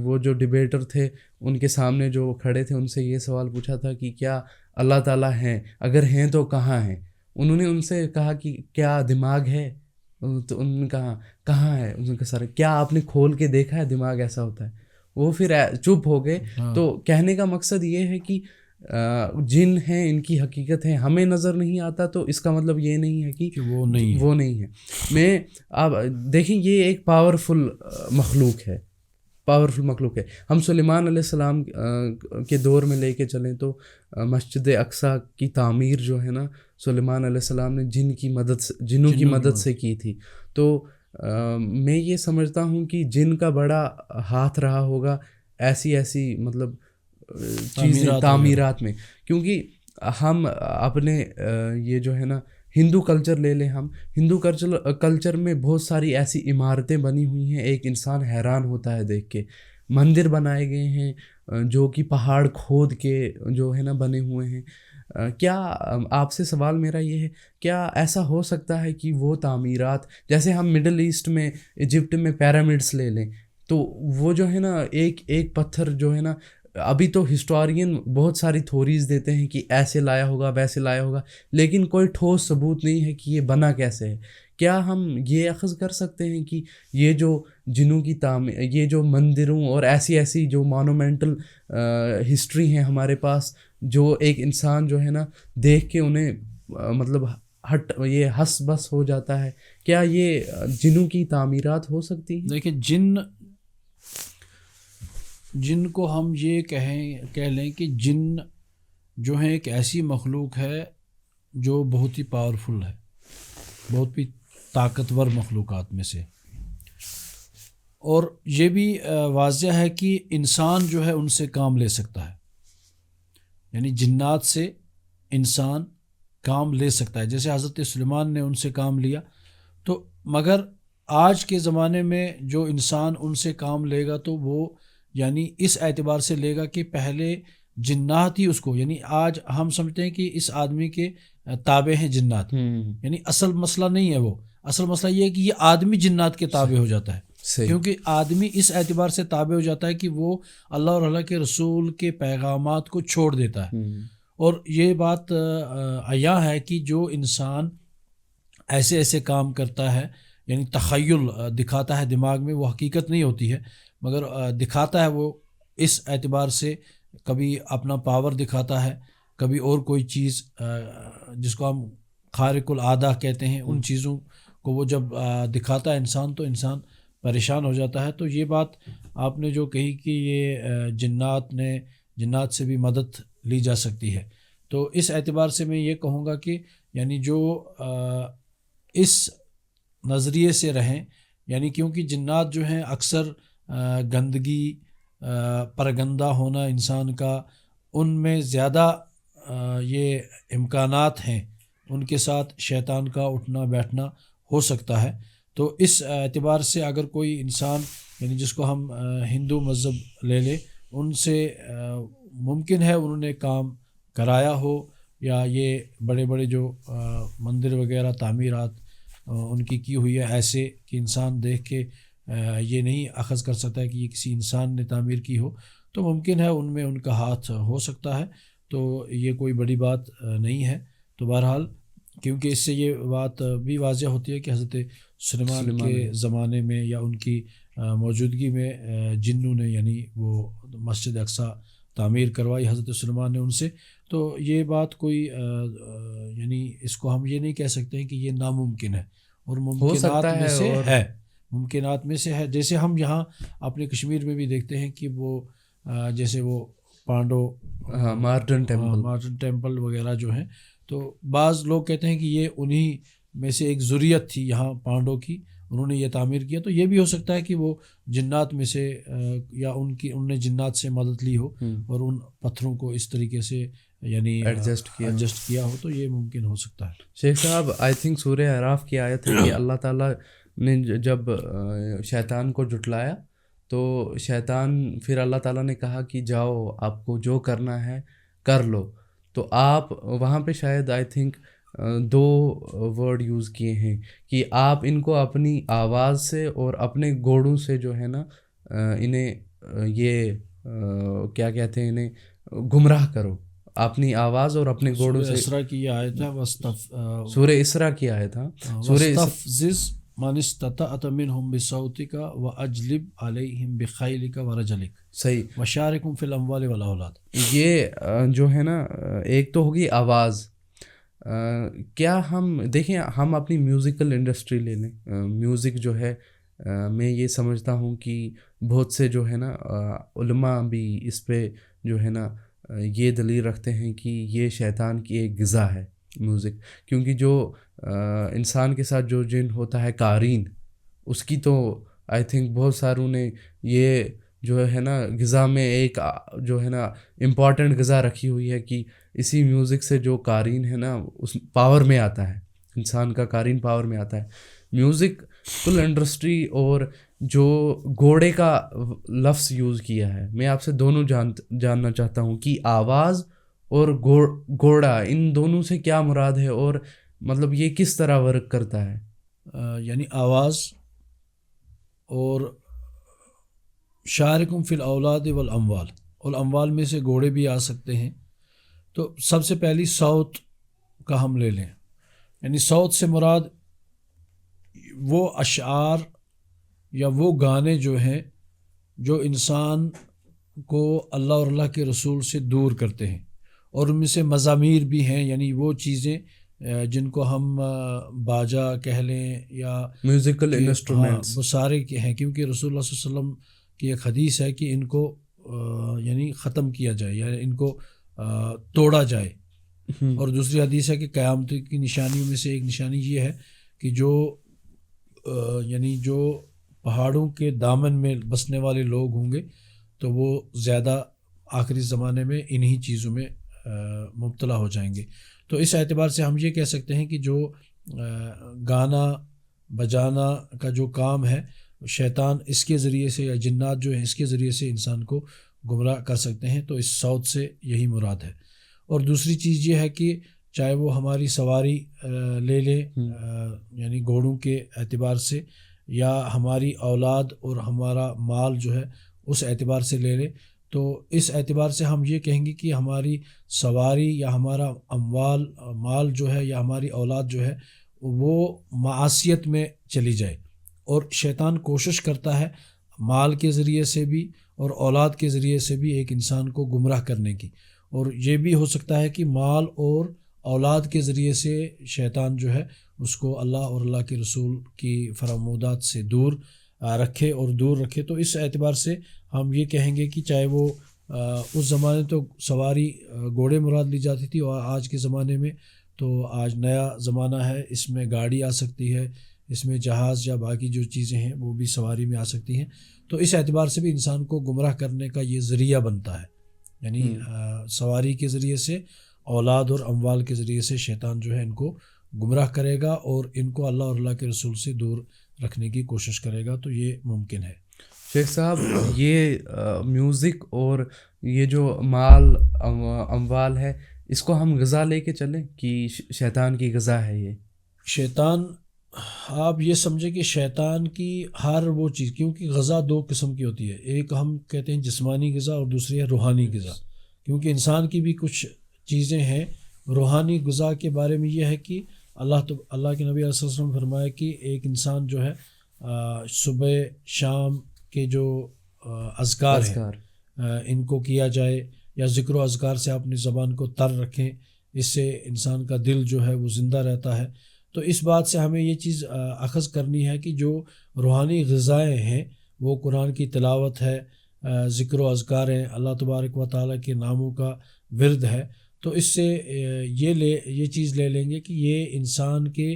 وہ جو ڈبیٹر تھے ان کے سامنے جو کھڑے تھے ان سے یہ سوال پوچھا تھا کہ کیا اللہ تعالیٰ ہیں, اگر ہیں تو کہاں ہیں. انہوں نے ان سے کہا کہ کیا دماغ ہے, تو انہوں نے کہا کہاں ہے. ان کا سر کیا آپ نے کھول کے دیکھا ہے دماغ ایسا ہوتا ہے. وہ پھر چپ ہو گئے. تو کہنے کا مقصد یہ ہے کہ جن ہیں ان کی حقیقت ہے, ہمیں نظر نہیں آتا تو اس کا مطلب یہ نہیں ہے کہ وہ نہیں ہے. میں آپ دیکھیں یہ ایک پاورفل مخلوق ہے, ہم سلیمان علیہ السلام کے دور میں لے کے چلیں تو مسجد اقصیٰ کی تعمیر جو ہے نا سلیمان علیہ السلام نے جنوں کی مدد سے کی تھی. تو میں یہ سمجھتا ہوں کہ جن کا بڑا ہاتھ رہا ہوگا ایسی مطلب چیزیں تعمیرات میں, کیونکہ ہم اپنے یہ جو ہے نا ہندو کلچر لے لیں, ہم ہندو کلچر میں بہت ساری ایسی عمارتیں بنی ہوئی ہیں, ایک انسان حیران ہوتا ہے دیکھ کے. مندر بنائے گئے ہیں جو کہ پہاڑ کھود کے جو ہے نا بنے ہوئے ہیں. کیا آپ سے سوال میرا یہ ہے, کیا ایسا ہو سکتا ہے کہ وہ تعمیرات جیسے ہم مڈل ایسٹ میں ایجپٹ میں پیرامڈس لے لیں, تو وہ جو ہے نا ایک پتھر جو ہے نا, ابھی تو ہسٹورین بہت ساری تھوریز دیتے ہیں کہ ایسے لایا ہوگا ویسے لایا ہوگا, لیکن کوئی ٹھوس ثبوت نہیں ہے کہ یہ بنا کیسے ہے. کیا ہم یہ اخذ کر سکتے ہیں کہ یہ جو جنوں کی تعمیر, یہ جو مندروں اور ایسی جو مانومنٹل ہسٹری ہیں ہمارے پاس, جو ایک انسان جو ہے نا دیکھ کے انہیں مطلب یہ ہس بس ہو جاتا ہے, کیا یہ جنوں کی تعمیرات ہو سکتی ہیں؟ دیکھیں جن کو ہم یہ کہہ لیں کہ جن جو ہے ایک ایسی مخلوق ہے جو بہت ہی پاورفل ہے, بہت ہی طاقتور مخلوقات میں سے. اور یہ بھی واضح ہے کہ انسان جو ہے ان سے کام لے سکتا ہے, یعنی جنات سے انسان کام لے سکتا ہے, جیسے حضرت سلیمان نے ان سے کام لیا. تو مگر آج کے زمانے میں جو انسان ان سے کام لے گا تو وہ یعنی اس اعتبار سے لے گا کہ پہلے جنات ہی اس کو, یعنی آج ہم سمجھتے ہیں کہ اس آدمی کے تابع ہیں جنات, یعنی اصل مسئلہ نہیں ہے وہ. اصل مسئلہ یہ ہے کہ یہ آدمی جنات کے تابع ہو جاتا ہے, کیونکہ آدمی اس اعتبار سے تابع ہو جاتا ہے کہ وہ اللہ اور اللہ کے رسول کے پیغامات کو چھوڑ دیتا ہے. اور یہ بات عیاں ہے کہ جو انسان ایسے کام کرتا ہے, یعنی تخیل دکھاتا ہے دماغ میں, وہ حقیقت نہیں ہوتی ہے مگر دکھاتا ہے وہ اس اعتبار سے, کبھی اپنا پاور دکھاتا ہے, کبھی اور کوئی چیز جس کو ہم خارق العادہ کہتے ہیں, ان چیزوں کو وہ جب دکھاتا ہے انسان تو انسان پریشان ہو جاتا ہے. تو یہ بات آپ نے جو کہی کہ یہ جنات سے بھی مدد لی جا سکتی ہے, تو اس اعتبار سے میں یہ کہوں گا کہ یعنی جو اس نظریے سے رہیں, یعنی کیونکہ جنات جو ہیں اکثر گندگی, پرگندہ ہونا انسان کا, ان میں زیادہ یہ امکانات ہیں, ان کے ساتھ شیطان کا اٹھنا بیٹھنا ہو سکتا ہے. تو اس اعتبار سے اگر کوئی انسان یعنی جس کو ہم ہندو مذہب لے لیں, ان سے ممکن ہے انہوں نے کام کرایا ہو, یا یہ بڑے جو مندر وغیرہ تعمیرات ان کی ہوئی ہے ایسے کہ انسان دیکھ کے یہ نہیں اخذ کر سکتا ہے کہ یہ کسی انسان نے تعمیر کی ہو, تو ممکن ہے ان میں ان کا ہاتھ ہو سکتا ہے. تو یہ کوئی بڑی بات نہیں ہے. تو بہرحال کیونکہ اس سے یہ بات بھی واضح ہوتی ہے کہ حضرت سلیمان کے زمانے میں یا ان کی موجودگی میں جنوں نے یعنی وہ مسجد اقصیٰ تعمیر کروائی حضرت سلیمان نے ان سے. تو یہ بات کوئی یعنی اس کو ہم یہ نہیں کہہ سکتے ہیں کہ یہ ناممکن ہے, اور ممکنات میں سے ہے, ممکنات میں سے ہے. جیسے ہم یہاں اپنے کشمیر میں بھی دیکھتے ہیں کہ وہ جیسے وہ پانڈو ہاں مارٹن ٹیمپل، مارٹن ٹیمپل وغیرہ جو ہیں، تو بعض لوگ کہتے ہیں کہ یہ انہی میں سے ایک ذریت تھی یہاں پانڈو کی، انہوں نے یہ تعمیر کیا. تو یہ بھی ہو سکتا ہے کہ وہ جنات میں سے یا ان نے جنات سے مدد لی ہو اور ان پتھروں کو اس طریقے سے یعنی ایڈجسٹ کیا ہو، تو یہ ممکن ہو سکتا ہے. شیخ صاحب آئی تھنک سورہ اعراف کی آیت ہے کہ اللہ تعالیٰ نے جب شیطان کو جھٹلایا تو شیطان پھر اللہ تعالیٰ نے کہا کہ جاؤ آپ کو جو کرنا ہے کر لو. تو آپ وہاں پہ شاید آئی تھنک 2 ورڈ یوز کیے ہیں کہ آپ ان کو اپنی آواز سے اور اپنے گھوڑوں سے جو ہے نا انہیں یہ کیا کہتے ہیں انہیں گمراہ کرو، اپنی آواز اور اپنے گھوڑوں سے. اسراء کی یہ آیت ہے سورہ اسراء کی آیت ہے. وَاسْتَفْزِزْ مَنِ اسْتَطَعْتَ مِنْهُمْ بِصَوْتِكَ وَأَجْلِبْ عَلَيْهِمْ بِخَيْلِكَ وَرَجَلِكَ صحیح. وَشَارِكْهُمْ فِي الْأَمْوَالِ وَالْأَوْلَادِ. یہ جو ہے نا ایک تو ہوگی آواز. کیا ہم دیکھیں ہم اپنی میوزیکل انڈسٹری لے لیں، میوزک جو ہے میں یہ سمجھتا ہوں کہ بہت سے جو ہے نا علماء بھی اس پہ جو ہے نا یہ دلیل رکھتے ہیں کہ یہ شیطان کی ایک غذا ہے میوزک، کیونکہ جو انسان کے ساتھ جو جن ہوتا ہے قارین، اس کی تو آئی تھنک بہت ساروں نے یہ جو ہے نا غذا میں ایک جو ہے نا امپورٹنٹ غذا رکھی ہوئی ہے کہ اسی میوزک سے جو قارین ہے نا اس پاور میں آتا ہے، انسان کا قارین پاور میں آتا ہے. میوزک فل انڈسٹری اور جو گھوڑے کا لفظ یوز کیا ہے، میں آپ سے دونوں جاننا چاہتا ہوں کہ آواز اور گھوڑا ان دونوں سے کیا مراد ہے اور مطلب یہ کس طرح ورک کرتا ہے. یعنی آواز اور شارکم فی الاولاد والاموال، اور اموال میں سے گھوڑے بھی آ سکتے ہیں. تو سب سے پہلی صوت کا ہم لے لیں، یعنی صوت سے مراد وہ اشعار یا وہ گانے جو ہیں جو انسان کو اللہ اور اللہ کے رسول سے دور کرتے ہیں، اور ان میں سے مزامیر بھی ہیں، یعنی وہ چیزیں جن کو ہم باجا کہہ لیں یا میوزیکل انسٹرومنٹس، وہ سارے کے ہیں، کیونکہ رسول اللہ صلی اللہ علیہ وسلم کی ایک حدیث ہے کہ ان کو یعنی ختم کیا جائے یا ان کو توڑا جائے. اور دوسری حدیث ہے کہ قیامت کی نشانیوں میں سے ایک نشانی یہ ہے کہ جو یعنی جو پہاڑوں کے دامن میں بسنے والے لوگ ہوں گے تو وہ زیادہ آخری زمانے میں انہی چیزوں میں مبتلا ہو جائیں گے. تو اس اعتبار سے ہم یہ کہہ سکتے ہیں کہ جو گانا بجانا کا جو کام ہے شیطان اس کے ذریعے سے یا جنات جو ہیں اس کے ذریعے سے انسان کو گمراہ کر سکتے ہیں. تو اس صوت سے یہی مراد ہے. اور دوسری چیز یہ ہے کہ چاہے وہ ہماری سواری لے لیں یعنی گھوڑوں کے اعتبار سے، یا ہماری اولاد اور ہمارا مال جو ہے اس اعتبار سے لے لیں، تو اس اعتبار سے ہم یہ کہیں گے کہ ہماری سواری یا ہمارا مال جو ہے یا ہماری اولاد جو ہے وہ معاشیت میں چلی جائے. اور شیطان کوشش کرتا ہے مال کے ذریعے سے بھی اور اولاد کے ذریعے سے بھی ایک انسان کو گمراہ کرنے کی. اور یہ بھی ہو سکتا ہے کہ مال اور اولاد کے ذریعے سے شیطان جو ہے اس کو اللہ اور اللہ کے رسول کی فرمودات سے دور رکھے اور دور رکھے. تو اس اعتبار سے ہم یہ کہیں گے کہ چاہے وہ اس زمانے تو سواری گھوڑے مراد لی جاتی تھی، اور آج کے زمانے میں تو آج نیا زمانہ ہے، اس میں گاڑی آ سکتی ہے، اس میں جہاز یا باقی جو چیزیں ہیں وہ بھی سواری میں آ سکتی ہیں. تو اس اعتبار سے بھی انسان کو گمراہ کرنے کا یہ ذریعہ بنتا ہے، یعنی سواری کے ذریعے سے، اولاد اور اموال کے ذریعے سے شیطان جو ہے ان کو گمراہ کرے گا اور ان کو اللہ اور اللہ کے رسول سے دور رکھنے کی کوشش کرے گا. تو یہ ممکن ہے. شیخ صاحب یہ میوزک اور یہ جو مال اموال ہے اس کو ہم غذا لے کے چلیں کہ شیطان کی غذا ہے یہ؟ شیطان آپ یہ سمجھیں کہ شیطان کی ہر وہ چیز، کیونکہ غذا 2 قسم کی ہوتی ہے، ایک ہم کہتے ہیں جسمانی غذا اور دوسری ہے روحانی غذا. کیونکہ انسان کی بھی کچھ چیزیں ہیں. روحانی غذا کے بارے میں یہ ہے کہ اللہ کے نبی علیہ السلام فرمایا کہ ایک انسان جو ہے صبح شام کے جو اذکار ہیں ان کو کیا جائے، یا ذکر و اذکار سے اپنی زبان کو تر رکھیں، اس سے انسان کا دل جو ہے وہ زندہ رہتا ہے. تو اس بات سے ہمیں یہ چیز اخذ کرنی ہے کہ جو روحانی غذائیں ہیں وہ قرآن کی تلاوت ہے، ذکر و اذکار ہیں، اللہ تبارک و تعالیٰ کے ناموں کا ورد ہے، تو اس سے یہ چیز لے لیں گے کہ یہ انسان کے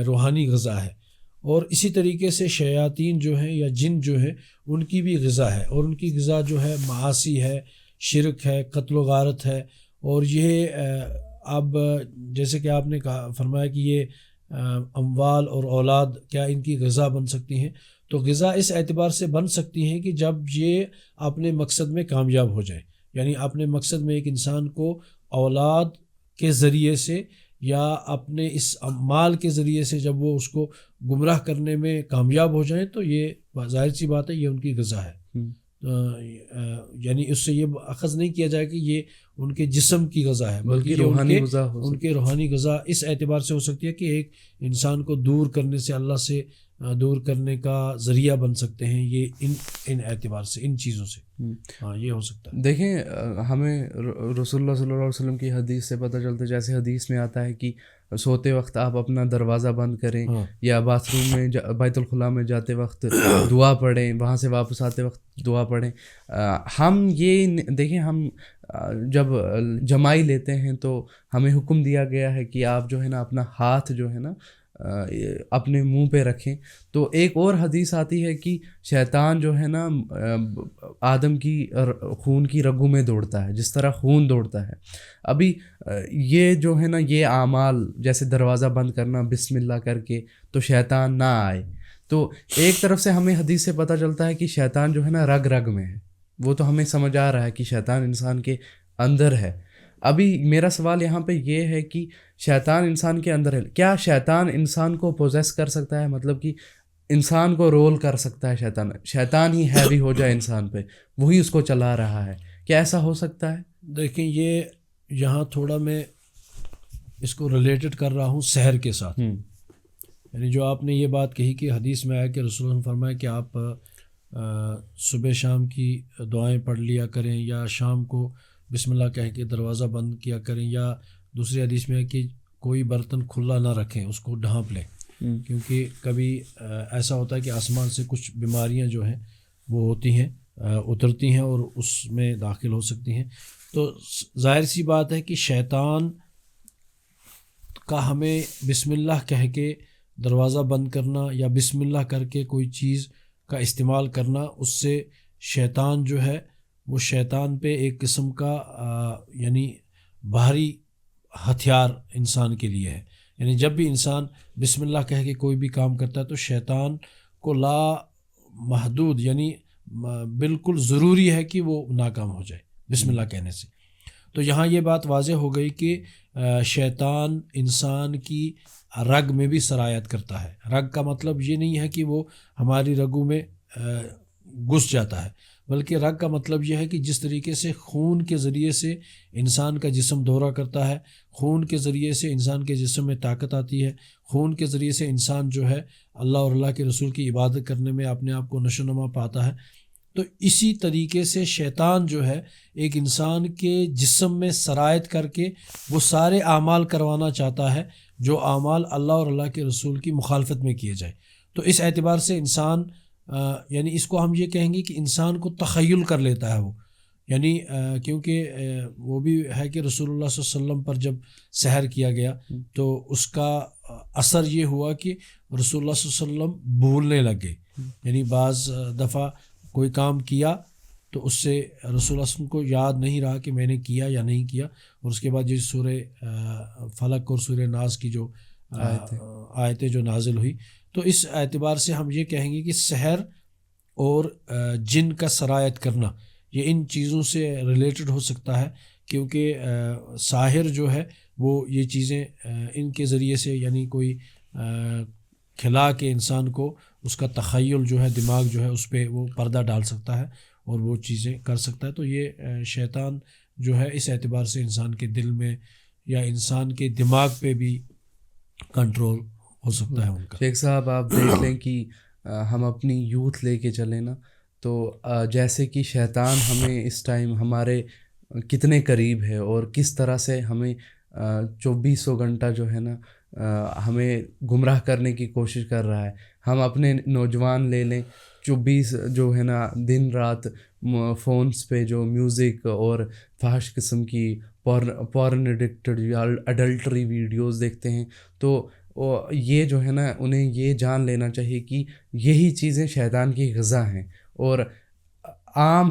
روحانی غذا ہے۔ اور اسی طریقے سے شیاطین جو ہیں یا جن جو ہیں ان کی بھی غذا ہے، اور ان کی غذا جو ہے معاصی ہے، شرک ہے، قتل و غارت ہے۔ اور یہ اب جیسے کہ آپ نے فرمایا کہ یہ اموال اور اولاد کیا ان کی غذا بن سکتی ہیں، تو غذا اس اعتبار سے بن سکتی ہیں کہ جب یہ اپنے مقصد میں کامیاب ہو جائے، یعنی اپنے مقصد میں ایک انسان کو اولاد کے ذریعے سے یا اپنے اس مال کے ذریعے سے جب وہ اس کو گمراہ کرنے میں کامیاب ہو جائیں، تو یہ ظاہر سی بات ہے یہ ان کی غذا ہے۔ یعنی اس سے یہ اخذ نہیں کیا جائے کہ یہ ان کے جسم کی غذا ہے، بلکہ روحانی غذا ان کے روحانی غذا اس اعتبار سے ہو سکتی ہے کہ ایک انسان کو دور کرنے سے، اللہ سے دور کرنے کا ذریعہ بن سکتے ہیں یہ ان اعتبار سے، ان چیزوں سے۔ ہاں یہ ہو سکتا ہے۔ دیکھیں ہمیں رسول اللہ صلی اللہ علیہ وسلم کی حدیث سے پتہ چلتا ہے، جیسے حدیث میں آتا ہے کہ سوتے وقت آپ اپنا دروازہ بند کریں، یا باتھ روم میں بیت الخلاء میں جاتے وقت دعا پڑھیں، وہاں سے واپس آتے وقت دعا پڑھیں۔ ہم یہ دیکھیں، ہم جب جمائی لیتے ہیں تو ہمیں حکم دیا گیا ہے کہ آپ جو ہے نا اپنا ہاتھ جو ہے نا اپنے منہ پہ رکھیں۔ تو ایک اور حدیث آتی ہے کہ شیطان جو ہے نا آدم کی خون کی رگوں میں دوڑتا ہے جس طرح خون دوڑتا ہے۔ ابھی یہ جو ہے نا یہ اعمال جیسے دروازہ بند کرنا بسم اللہ کر کے تو شیطان نہ آئے، تو ایک طرف سے ہمیں حدیث سے پتہ چلتا ہے کہ شیطان جو ہے نا رگ رگ میں ہے، وہ تو ہمیں سمجھ آ رہا ہے کہ شیطان انسان کے اندر ہے۔ ابھی میرا سوال یہاں پہ یہ ہے کہ شیطان انسان کے اندر ہے، کیا شیطان انسان کو پوزیس کر سکتا ہے؟ مطلب کہ انسان کو رول کر سکتا ہے شیطان ہی ہیوی ہو جائے انسان پہ، وہی اس کو چلا رہا ہے، کیا ایسا ہو سکتا ہے؟ دیکھیں یہ یہاں تھوڑا میں اس کو ریلیٹڈ کر رہا ہوں سحر کے ساتھ۔ یعنی جو آپ نے یہ بات کہی کہ حدیث میں آیا کہ رسول اللہ نے فرمایا کہ آپ صبح شام کی دعائیں پڑھ لیا کریں، یا شام کو بسم اللہ کہہ کے دروازہ بند کیا کریں، یا دوسری حدیث میں ہے کہ کوئی برتن کھلا نہ رکھیں، اس کو ڈھانپ لیں، کیونکہ کبھی ایسا ہوتا ہے کہ آسمان سے کچھ بیماریاں جو ہیں وہ ہوتی ہیں، اترتی ہیں اور اس میں داخل ہو سکتی ہیں۔ تو ظاہر سی بات ہے کہ شیطان کا ہمیں بسم اللہ کہہ کے دروازہ بند کرنا یا بسم اللہ کر کے کوئی چیز کا استعمال کرنا، اس سے شیطان جو ہے وہ شیطان پہ ایک قسم کا یعنی باہری ہتھیار انسان کے لیے ہے۔ یعنی جب بھی انسان بسم اللہ کہہ کے کوئی بھی کام کرتا ہے تو شیطان کو لا محدود یعنی بالکل ضروری ہے کہ وہ ناکام ہو جائے بسم اللہ کہنے سے۔ تو یہاں یہ بات واضح ہو گئی کہ شیطان انسان کی رگ میں بھی سرایت کرتا ہے۔ رگ کا مطلب یہ نہیں ہے کہ وہ ہماری رگوں میں گھس جاتا ہے، بلکہ رگ کا مطلب یہ ہے کہ جس طریقے سے خون کے ذریعے سے انسان کا جسم دورہ کرتا ہے، خون کے ذریعے سے انسان کے جسم میں طاقت آتی ہے، خون کے ذریعے سے انسان جو ہے اللہ اور اللہ کے رسول کی عبادت کرنے میں اپنے آپ کو نشو و نما پاتا ہے، تو اسی طریقے سے شیطان جو ہے ایک انسان کے جسم میں سرایت کر کے وہ سارے اعمال کروانا چاہتا ہے جو اعمال اللہ اور اللہ کے رسول کی مخالفت میں کیے جائے۔ تو اس اعتبار سے انسان یعنی اس کو ہم یہ کہیں گے کہ انسان کو تخیل کر لیتا ہے وہ، یعنی کیونکہ وہ بھی ہے کہ رسول اللہ صلی اللہ علیہ وسلم پر جب سحر کیا گیا تو اس کا اثر یہ ہوا کہ رسول اللہ صلی اللہ علیہ وسلم بھولنے لگ گئے، یعنی بعض دفعہ کوئی کام کیا تو اس سے رسول اللہ صلی اللہ علیہ وسلم کو یاد نہیں رہا کہ میں نے کیا یا نہیں کیا، اور اس کے بعد یہ سورہ فلق اور سورہ ناس کی جو آیتیں جو نازل ہوئی، تو اس اعتبار سے ہم یہ کہیں گے کہ سحر اور جن کا سرایت کرنا یہ ان چیزوں سے ریلیٹڈ ہو سکتا ہے، کیونکہ ساحر جو ہے وہ یہ چیزیں ان کے ذریعے سے یعنی کوئی کھلا کے انسان کو اس کا تخیل جو ہے دماغ جو ہے اس پہ وہ پردہ ڈال سکتا ہے اور وہ چیزیں کر سکتا ہے۔ تو یہ شیطان جو ہے اس اعتبار سے انسان کے دل میں یا انسان کے دماغ پہ بھی کنٹرول ہو سکتا ہے ان کا۔ شیخ صاحب آپ دیکھ لیں کہ ہم اپنی یوتھ لے کے چلیں نا، تو جیسے کہ شیطان ہمیں اس ٹائم ہمارے کتنے قریب ہے اور کس طرح سے ہمیں 2400 گھنٹہ جو ہے نا ہمیں گمراہ کرنے کی کوشش کر رہا ہے۔ ہم اپنے نوجوان لے لیں، 24 جو ہے نا دن رات فونس پہ جو میوزک اور فحش قسم کی پورن ایڈکٹڈ یا اڈلٹری ویڈیوز دیکھتے ہیں، تو یہ جو ہے نا انہیں یہ جان لینا چاہیے کہ یہی چیزیں شیطان کی غذا ہیں، اور عام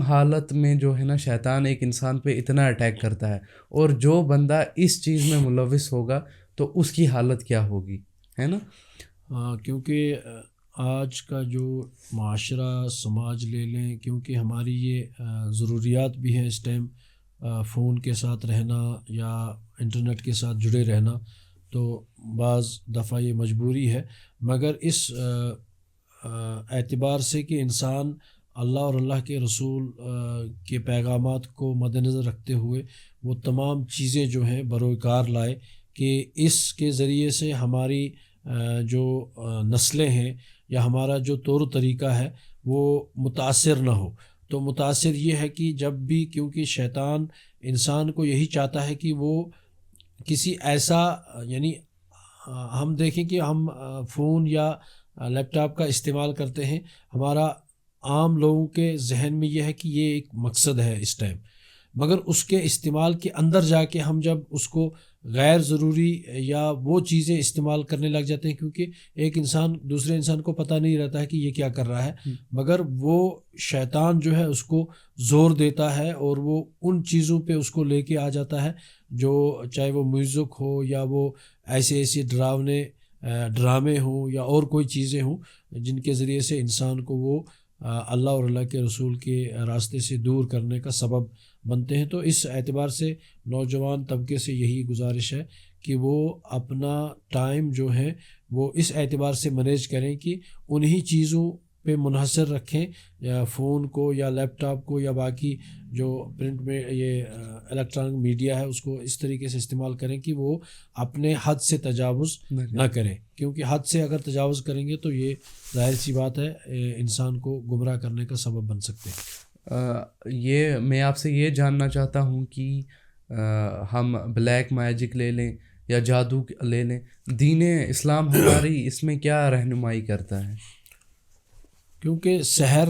حالت میں جو ہے نا شیطان ایک انسان پہ اتنا اٹیک کرتا ہے، اور جو بندہ اس چیز میں ملوث ہوگا تو اس کی حالت کیا ہوگی، ہے نا؟ کیونکہ آج کا جو معاشرہ سماج لے لیں، کیونکہ ہماری یہ ضروریات بھی ہیں اس ٹائم، فون کے ساتھ رہنا یا انٹرنیٹ کے ساتھ جڑے رہنا، تو بعض دفعہ یہ مجبوری ہے، مگر اس اعتبار سے کہ انسان اللہ اور اللہ کے رسول کے پیغامات کو مد نظر رکھتے ہوئے وہ تمام چیزیں جو ہیں بروکار لائے کہ اس کے ذریعے سے ہماری جو نسلیں ہیں یا ہمارا جو طور طریقہ ہے وہ متاثر نہ ہو۔ تو متاثر یہ ہے کہ جب بھی، کیونکہ شیطان انسان کو یہی چاہتا ہے کہ وہ کسی ایسا، یعنی ہم دیکھیں کہ ہم فون یا لیپ ٹاپ کا استعمال کرتے ہیں، ہمارا عام لوگوں کے ذہن میں یہ ہے کہ یہ ایک مقصد ہے اس ٹائم، مگر اس کے استعمال کے اندر جا کے ہم جب اس کو غیر ضروری یا وہ چیزیں استعمال کرنے لگ جاتے ہیں، کیونکہ ایک انسان دوسرے انسان کو پتہ نہیں رہتا ہے کہ یہ کیا کر رہا ہے، مگر وہ شیطان جو ہے اس کو زور دیتا ہے اور وہ ان چیزوں پہ اس کو لے کے آ جاتا ہے، جو چاہے وہ میوزک ہو یا وہ ایسے ڈرامے ہوں یا اور کوئی چیزیں ہوں جن کے ذریعے سے انسان کو وہ اللہ اور اللہ کے رسول کے راستے سے دور کرنے کا سبب بنتے ہیں۔ تو اس اعتبار سے نوجوان طبقے سے یہی گزارش ہے کہ وہ اپنا ٹائم جو ہے وہ اس اعتبار سے مینیج کریں کہ انہی چیزوں پہ منحصر رکھیں، یا فون کو یا لیپ ٹاپ کو یا باقی جو پرنٹ میں یہ الیکٹرانک میڈیا ہے اس کو اس طریقے سے استعمال کریں کہ وہ اپنے حد سے تجاوز نہ کریں، کیونکہ حد سے اگر تجاوز کریں گے تو یہ ظاہر سی بات ہے انسان کو گمراہ کرنے کا سبب بن سکتے ہیں۔ یہ میں آپ سے یہ جاننا چاہتا ہوں کہ ہم بلیک میجک لے لیں یا جادو لے لیں، دین اسلام ہماری اس میں کیا رہنمائی کرتا ہے؟ کیونکہ سحر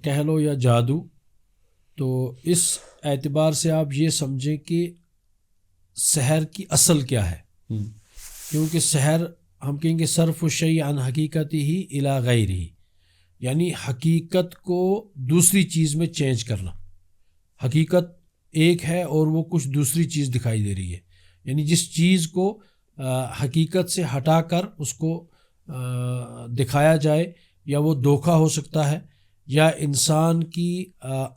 کہہ لو یا جادو، تو اس اعتبار سے آپ یہ سمجھیں کہ سحر کی اصل کیا ہے، کیونکہ سحر ہم کہیں گے صرف الشیء عن حقیقتی ہی الی غیرہ، یعنی حقیقت کو دوسری چیز میں چینج کرنا۔ حقیقت ایک ہے اور وہ کچھ دوسری چیز دکھائی دے رہی ہے، یعنی جس چیز کو حقیقت سے ہٹا کر اس کو دکھایا جائے، یا وہ دھوکہ ہو سکتا ہے، یا انسان کی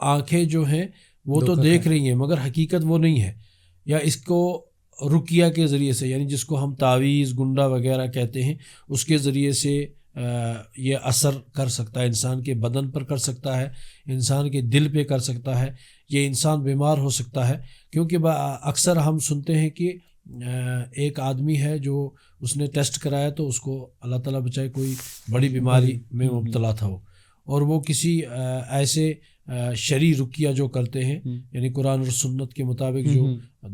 آنکھیں جو ہیں وہ تو دیکھ رہی ہیں مگر حقیقت وہ نہیں ہے، یا اس کو رقیہ کے ذریعے سے، یعنی جس کو ہم تعویذ گنڈا وغیرہ کہتے ہیں، اس کے ذریعے سے یہ اثر کر سکتا ہے، انسان کے بدن پر کر سکتا ہے، انسان کے دل پہ کر سکتا ہے، یہ انسان بیمار ہو سکتا ہے۔ کیونکہ اکثر ہم سنتے ہیں کہ ایک آدمی ہے جو اس نے ٹیسٹ کرایا تو اس کو اللہ تعالیٰ بچائے کوئی بڑی بیماری میں مبتلا تھا، اور وہ کسی ایسے شرعی رقیہ جو کرتے ہیں، یعنی قرآن اور سنت کے مطابق جو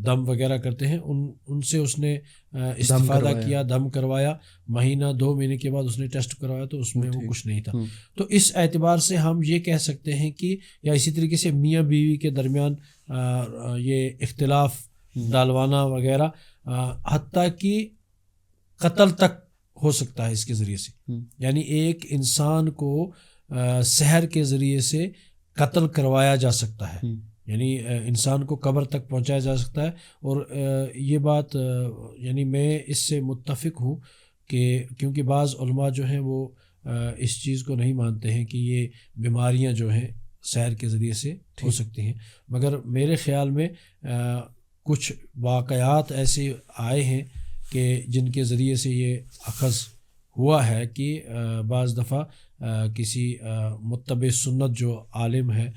دم وغیرہ کرتے ہیں، ان سے اس نے استفادہ کیا، دم کروایا، مہینہ 2 مہینے کے بعد اس نے ٹیسٹ کروایا تو اس میں وہ کچھ نہیں تھا۔ تو اس اعتبار سے ہم یہ کہہ سکتے ہیں کہ، یا اسی طریقے سے میاں بیوی کے درمیان یہ اختلاف ڈالوانا وغیرہ، حتیٰ کہ قتل تک ہو سکتا ہے اس کے ذریعے سے، یعنی ایک انسان کو سحر کے ذریعے سے قتل کروایا جا سکتا ہے، یعنی انسان کو قبر تک پہنچایا جا سکتا ہے۔ اور یہ بات یعنی میں اس سے متفق ہوں کہ کیونکہ بعض علماء جو ہیں وہ اس چیز کو نہیں مانتے ہیں کہ یہ بیماریاں جو ہیں سحر کے ذریعے سے ہو سکتی ہیں، مگر میرے خیال میں کچھ واقعات ایسے آئے ہیں کہ جن کے ذریعے سے یہ اخذ ہوا ہے کہ بعض دفعہ کسی متبع سنت جو عالم ہے،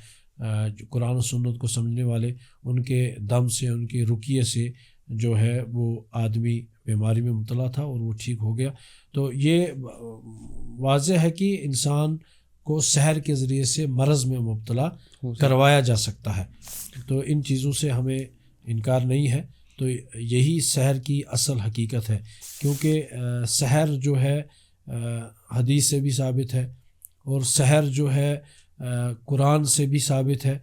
جو قرآن و سنت کو سمجھنے والے، ان کے دم سے، ان کے رقیے سے جو ہے وہ آدمی بیماری میں مبتلا تھا اور وہ ٹھیک ہو گیا۔ تو یہ واضح ہے کہ انسان کو سحر کے ذریعے سے مرض میں مبتلا کروایا جا سکتا ہے، تو ان چیزوں سے ہمیں انکار نہیں ہے۔ تو یہی سحر کی اصل حقیقت ہے، کیونکہ سحر جو ہے حدیث سے بھی ثابت ہے، اور سحر جو ہے قرآن سے بھی ثابت ہے،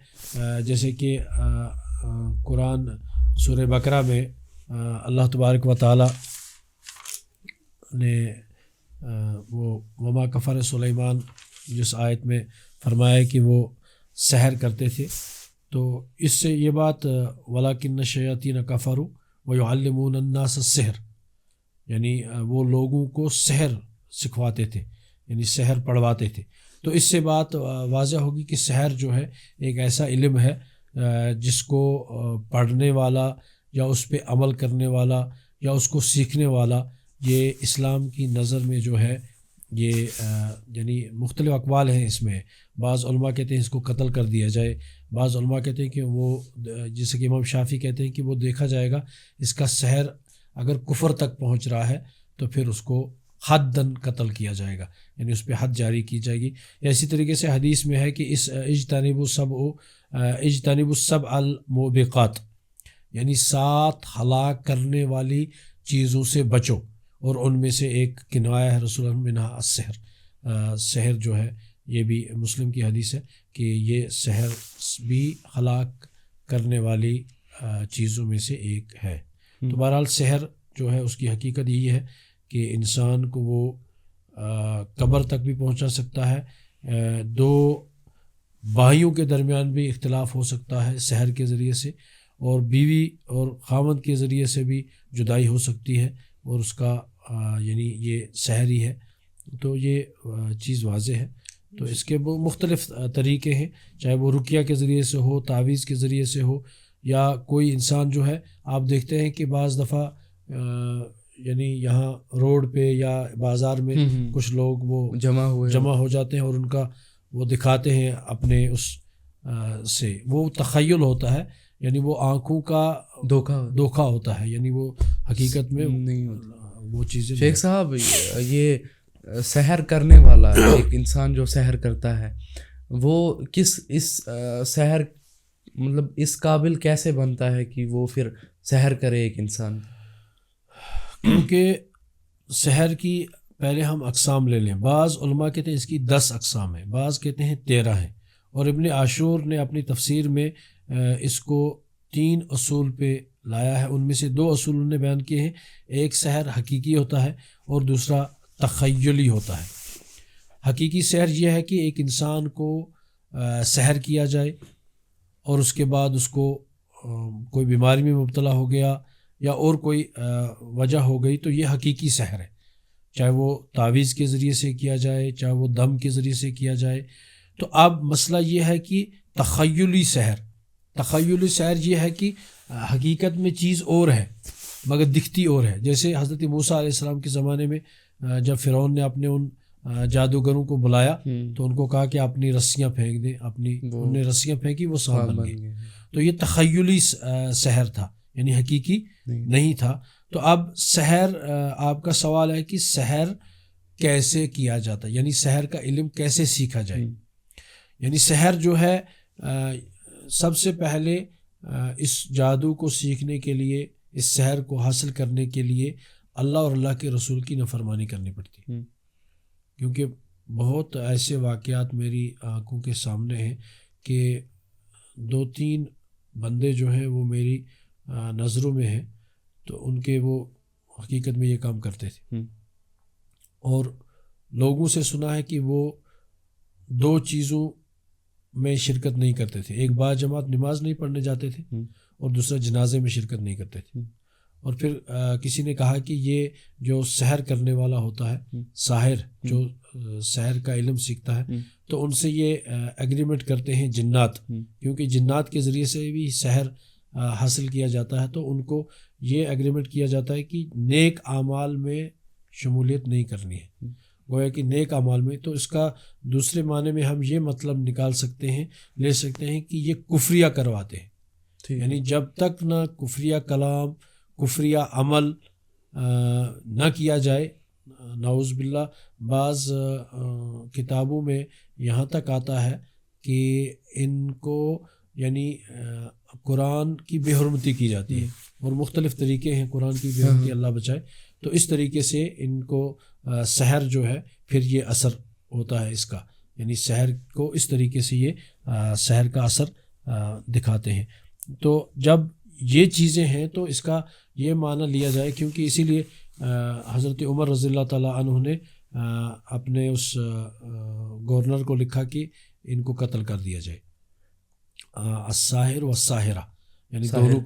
جیسے کہ قرآن سورہ بقرہ میں اللہ تبارک و تعالی نے وہ وما کفر سلیمان جس آیت میں فرمایا کہ وہ سحر کرتے تھے، تو اس سے یہ بات ولاکن الشیاطین کفروا ویعلمون الناس السحر، یعنی وہ لوگوں کو سحر سکھواتے تھے، یعنی سحر پڑھواتے تھے. تو اس سے بات واضح ہوگی کہ سحر جو ہے ایک ایسا علم ہے جس کو پڑھنے والا یا اس پہ عمل کرنے والا یا اس کو سیکھنے والا، یہ اسلام کی نظر میں جو ہے یہ یعنی مختلف اقوال ہیں اس میں. بعض علماء کہتے ہیں اس کو قتل کر دیا جائے، بعض علماء کہتے ہیں کہ وہ جیسے کہ امام شافعی کہتے ہیں کہ وہ دیکھا جائے گا، اس کا سحر اگر کفر تک پہنچ رہا ہے تو پھر اس کو حداً قتل کیا جائے گا، یعنی اس پہ حد جاری کی جائے گی. اسی طریقے سے حدیث میں ہے کہ اس اجتنبوا السبع الموبقات، یعنی 7 ہلاک کرنے والی چیزوں سے بچو، اور ان میں سے ایک کنایا ہے رسول اللہ منہا السحر، سحر جو ہے یہ بھی مسلم کی حدیث ہے کہ یہ سحر بھی ہلاک کرنے والی چیزوں میں سے ایک ہے. تو بہرحال سحر جو ہے اس کی حقیقت یہی ہے کہ انسان کو وہ قبر تک بھی پہنچا سکتا ہے. 2 بھائیوں کے درمیان بھی اختلاف ہو سکتا ہے سحر کے ذریعے سے، اور بیوی اور خاوند کے ذریعے سے بھی جدائی ہو سکتی ہے، اور اس کا یعنی یہ سحر ہی ہے. تو یہ چیز واضح ہے. تو اس کے وہ مختلف طریقے ہیں، چاہے وہ رقیہ کے ذریعے سے ہو، تعویذ کے ذریعے سے ہو، یا کوئی انسان جو ہے آپ دیکھتے ہیں کہ بعض دفعہ یعنی یہاں روڈ پہ یا بازار میں کچھ لوگ وہ جمع ہو جاتے ہیں اور ان کا وہ دکھاتے ہیں اپنے اس سے، وہ تخیل ہوتا ہے، یعنی وہ آنکھوں کا دھوکہ ہوتا ہے، یعنی وہ حقیقت میں نہیں ہوتا وہ چیزیں. شیخ صاحب یہ سحر کرنے والا ایک انسان جو سحر کرتا ہے وہ اس سحر مطلب اس قابل کیسے بنتا ہے کہ وہ پھر سحر کرے ایک انسان؟ کیونکہ سحر کی پہلے ہم اقسام لے لیں. بعض علماء کہتے ہیں اس کی 10 اقسام ہیں، بعض کہتے ہیں 13 ہیں، اور ابن عاشور نے اپنی تفسیر میں اس کو 3 اصول پہ لایا ہے. ان میں سے 2 اصول انہوں نے بیان کیے ہیں. ایک سحر حقیقی ہوتا ہے اور دوسرا تخیلی ہوتا ہے. حقیقی سحر یہ ہے کہ ایک انسان کو سحر کیا جائے اور اس کے بعد اس کو کوئی بیماری میں مبتلا ہو گیا یا اور کوئی وجہ ہو گئی، تو یہ حقیقی سحر ہے. چاہے وہ تعویذ کے ذریعے سے کیا جائے، چاہے وہ دم کے ذریعے سے کیا جائے. تو اب مسئلہ یہ ہے کہ تخیلی سحر یہ ہے کہ حقیقت میں چیز اور ہے مگر دکھتی اور ہے. جیسے حضرت موسیٰ علیہ السلام کے زمانے میں جب فرعون نے اپنے ان جادوگروں کو بلایا تو ان کو کہا کہ اپنی رسیاں پھینک دیں، انہوں نے رسیاں پھینکی، وہ سانپ بن گئے. تو یہ تخیلی سحر تھا، یعنی حقیقی نہیں تھا. تو اب سحر، آپ کا سوال ہے کہ سحر کیسے کیا جاتا ہے، یعنی سحر کا علم کیسے سیکھا جائے. یعنی سحر جو ہے سب سے پہلے اس جادو کو سیکھنے کے لیے، اس سحر کو حاصل کرنے کے لیے اللہ اور اللہ کے رسول کی نافرمانی کرنی پڑتی، کیونکہ بہت ایسے واقعات میری آنکھوں کے سامنے ہیں کہ 2-3 بندے جو ہیں وہ میری نظروں میں ہیں، تو ان کے وہ حقیقت میں یہ کام کرتے تھے. اور لوگوں سے سنا ہے کہ وہ 2 چیزوں میں شرکت نہیں کرتے تھے. ایک باجماعت نماز نہیں پڑھنے جاتے تھے اور دوسرا جنازے میں شرکت نہیں کرتے تھے. اور پھر کسی نے کہا کہ یہ جو سحر کرنے والا ہوتا ہے، ساحر جو سحر کا علم سیکھتا ہے، تو ان سے یہ ایگریمنٹ کرتے ہیں جنات، کیونکہ جنات کے ذریعے سے بھی سحر حاصل کیا جاتا ہے. تو ان کو یہ ایگریمنٹ کیا جاتا ہے کہ نیک اعمال میں شمولیت نہیں کرنی ہے، گویا کہ نیک اعمال میں. تو اس کا دوسرے معنی میں ہم یہ مطلب نکال سکتے ہیں، لے سکتے ہیں کہ یہ کفریہ کرواتے ہیں. یعنی جب تک نہ کفریہ کلام، کفریہ عمل نہ کیا جائے، نعوذ باللہ بعض کتابوں میں یہاں تک آتا ہے کہ ان کو یعنی قرآن کی بے حرمتی کی جاتی ہے، اور مختلف طریقے ہیں قرآن کی بے حرمتی، اللہ بچائے. تو اس طریقے سے ان کو سحر جو ہے پھر یہ اثر ہوتا ہے اس کا، یعنی سحر کو اس طریقے سے یہ سحر کا اثر دکھاتے ہیں. تو جب یہ چیزیں ہیں تو اس کا یہ معنی لیا جائے, کیونکہ اسی لیے حضرت عمر رضی اللہ تعالیٰ عنہ نے اپنے اس گورنر کو لکھا کہ ان کو قتل کر دیا جائے. الساحر والساحرہ یعنی دونوں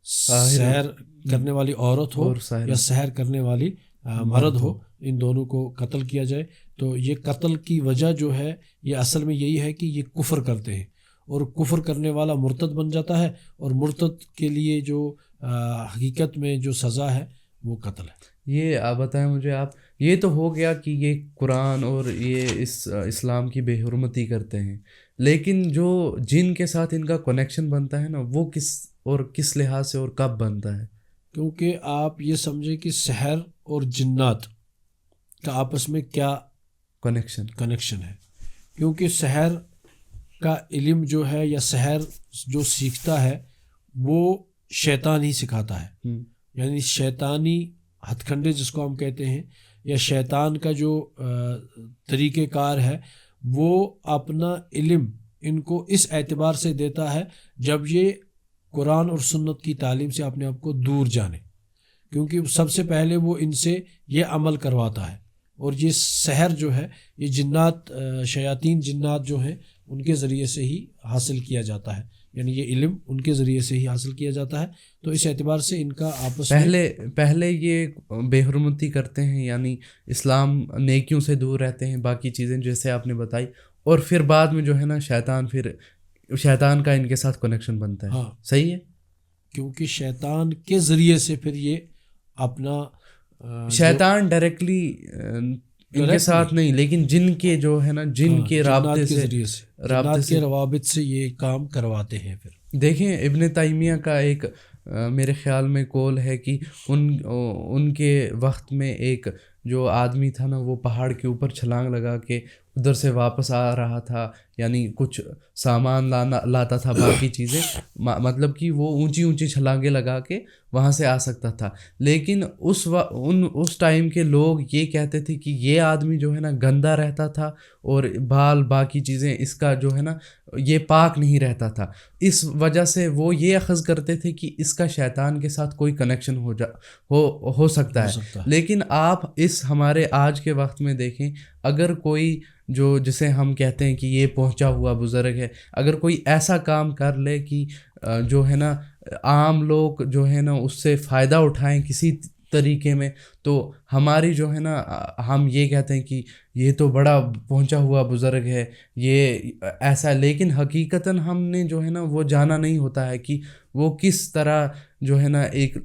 سحر کرنے والی عورت ہو یا سحر کرنے والی مرد ہو, ان دونوں کو قتل کیا جائے. تو یہ قتل کی وجہ جو ہے یہ اصل میں یہی ہے کہ یہ کفر کرتے ہیں, اور کفر کرنے والا مرتد بن جاتا ہے, اور مرتد کے لیے جو حقیقت میں جو سزا ہے وہ قتل ہے. یہ آپ بتائیں مجھے, آپ یہ تو ہو گیا کہ یہ قرآن اور یہ اسلام کی بے حرمتی کرتے ہیں, لیکن جو جن کے ساتھ ان کا کنیکشن بنتا ہے نا, وہ کس لحاظ سے اور کب بنتا ہے؟ کیونکہ آپ یہ سمجھیں کہ سحر اور جنات کا آپس میں کیا کنیکشن ہے. کیونکہ سحر کا علم جو ہے یا سحر جو سیکھتا ہے وہ شیطان ہی سکھاتا ہے, یعنی شیطانی ہتھ کنڈے جس کو ہم کہتے ہیں, یا شیطان کا جو طریقہ کار ہے وہ اپنا علم ان کو اس اعتبار سے دیتا ہے جب یہ قرآن اور سنت کی تعلیم سے اپنے آپ کو دور جانے, کیونکہ سب سے پہلے وہ ان سے یہ عمل کرواتا ہے. اور یہ سحر جو ہے یہ جنات شیاطین جنات جو ہیں ان کے ذریعے سے ہی حاصل کیا جاتا ہے, یعنی یہ علم ان کے ذریعے سے ہی حاصل کیا جاتا ہے. تو اس اعتبار سے ان کا آپس پہلے یہ بے حرمتی کرتے ہیں, یعنی اسلام نیکیوں سے دور رہتے ہیں, باقی چیزیں جیسے آپ نے بتائی, اور پھر بعد میں جو ہے نا شیطان کا ان کے ساتھ کنیکشن بنتا ہے. ہاں صحیح ہے, کیونکہ شیطان کے ذریعے سے پھر یہ اپنا شیطان ڈائریکٹلی ان کے ساتھ نہیں, لیکن جن کے جو ہے نا جن کے رابطے سے جنات کے روابط سے یہ کام کرواتے ہیں. پھر دیکھیں ابن تیمیہ کا ایک میرے خیال میں قول ہے کہ ان کے وقت میں ایک جو آدمی تھا نا وہ پہاڑ کے اوپر چھلانگ لگا کے ادھر سے واپس آ رہا تھا, یعنی کچھ سامان لاتا تھا, باقی چیزیں, مطلب کہ وہ اونچی چھلانگیں لگا کے وہاں سے آ سکتا تھا. لیکن اس ٹائم کے لوگ یہ کہتے تھے کہ یہ آدمی جو ہے نا گندا رہتا تھا, اور باقی چیزیں اس کا جو ہے نا یہ پاک نہیں رہتا تھا. اس وجہ سے وہ یہ اخذ کرتے تھے کہ اس کا شیطان کے ساتھ کوئی کنیکشن ہو سکتا ہے. لیکن آپ اس ہمارے آج کے وقت میں دیکھیں, اگر کوئی جسے ہم کہتے ہیں کہ یہ پہنچا ہوا بزرگ ہے, اگر کوئی ایسا کام کر لے کہ جو ہے نا عام لوگ جو ہے نا اس سے فائدہ اٹھائیں کسی طریقے میں, تو ہماری جو ہے نا ہم یہ کہتے ہیں کہ یہ تو بڑا پہنچا ہوا بزرگ ہے, یہ ایسا. لیکن حقیقتاً ہم نے جو ہے نا وہ جانا نہیں ہوتا ہے کہ وہ کس طرح جو ہے نا ایک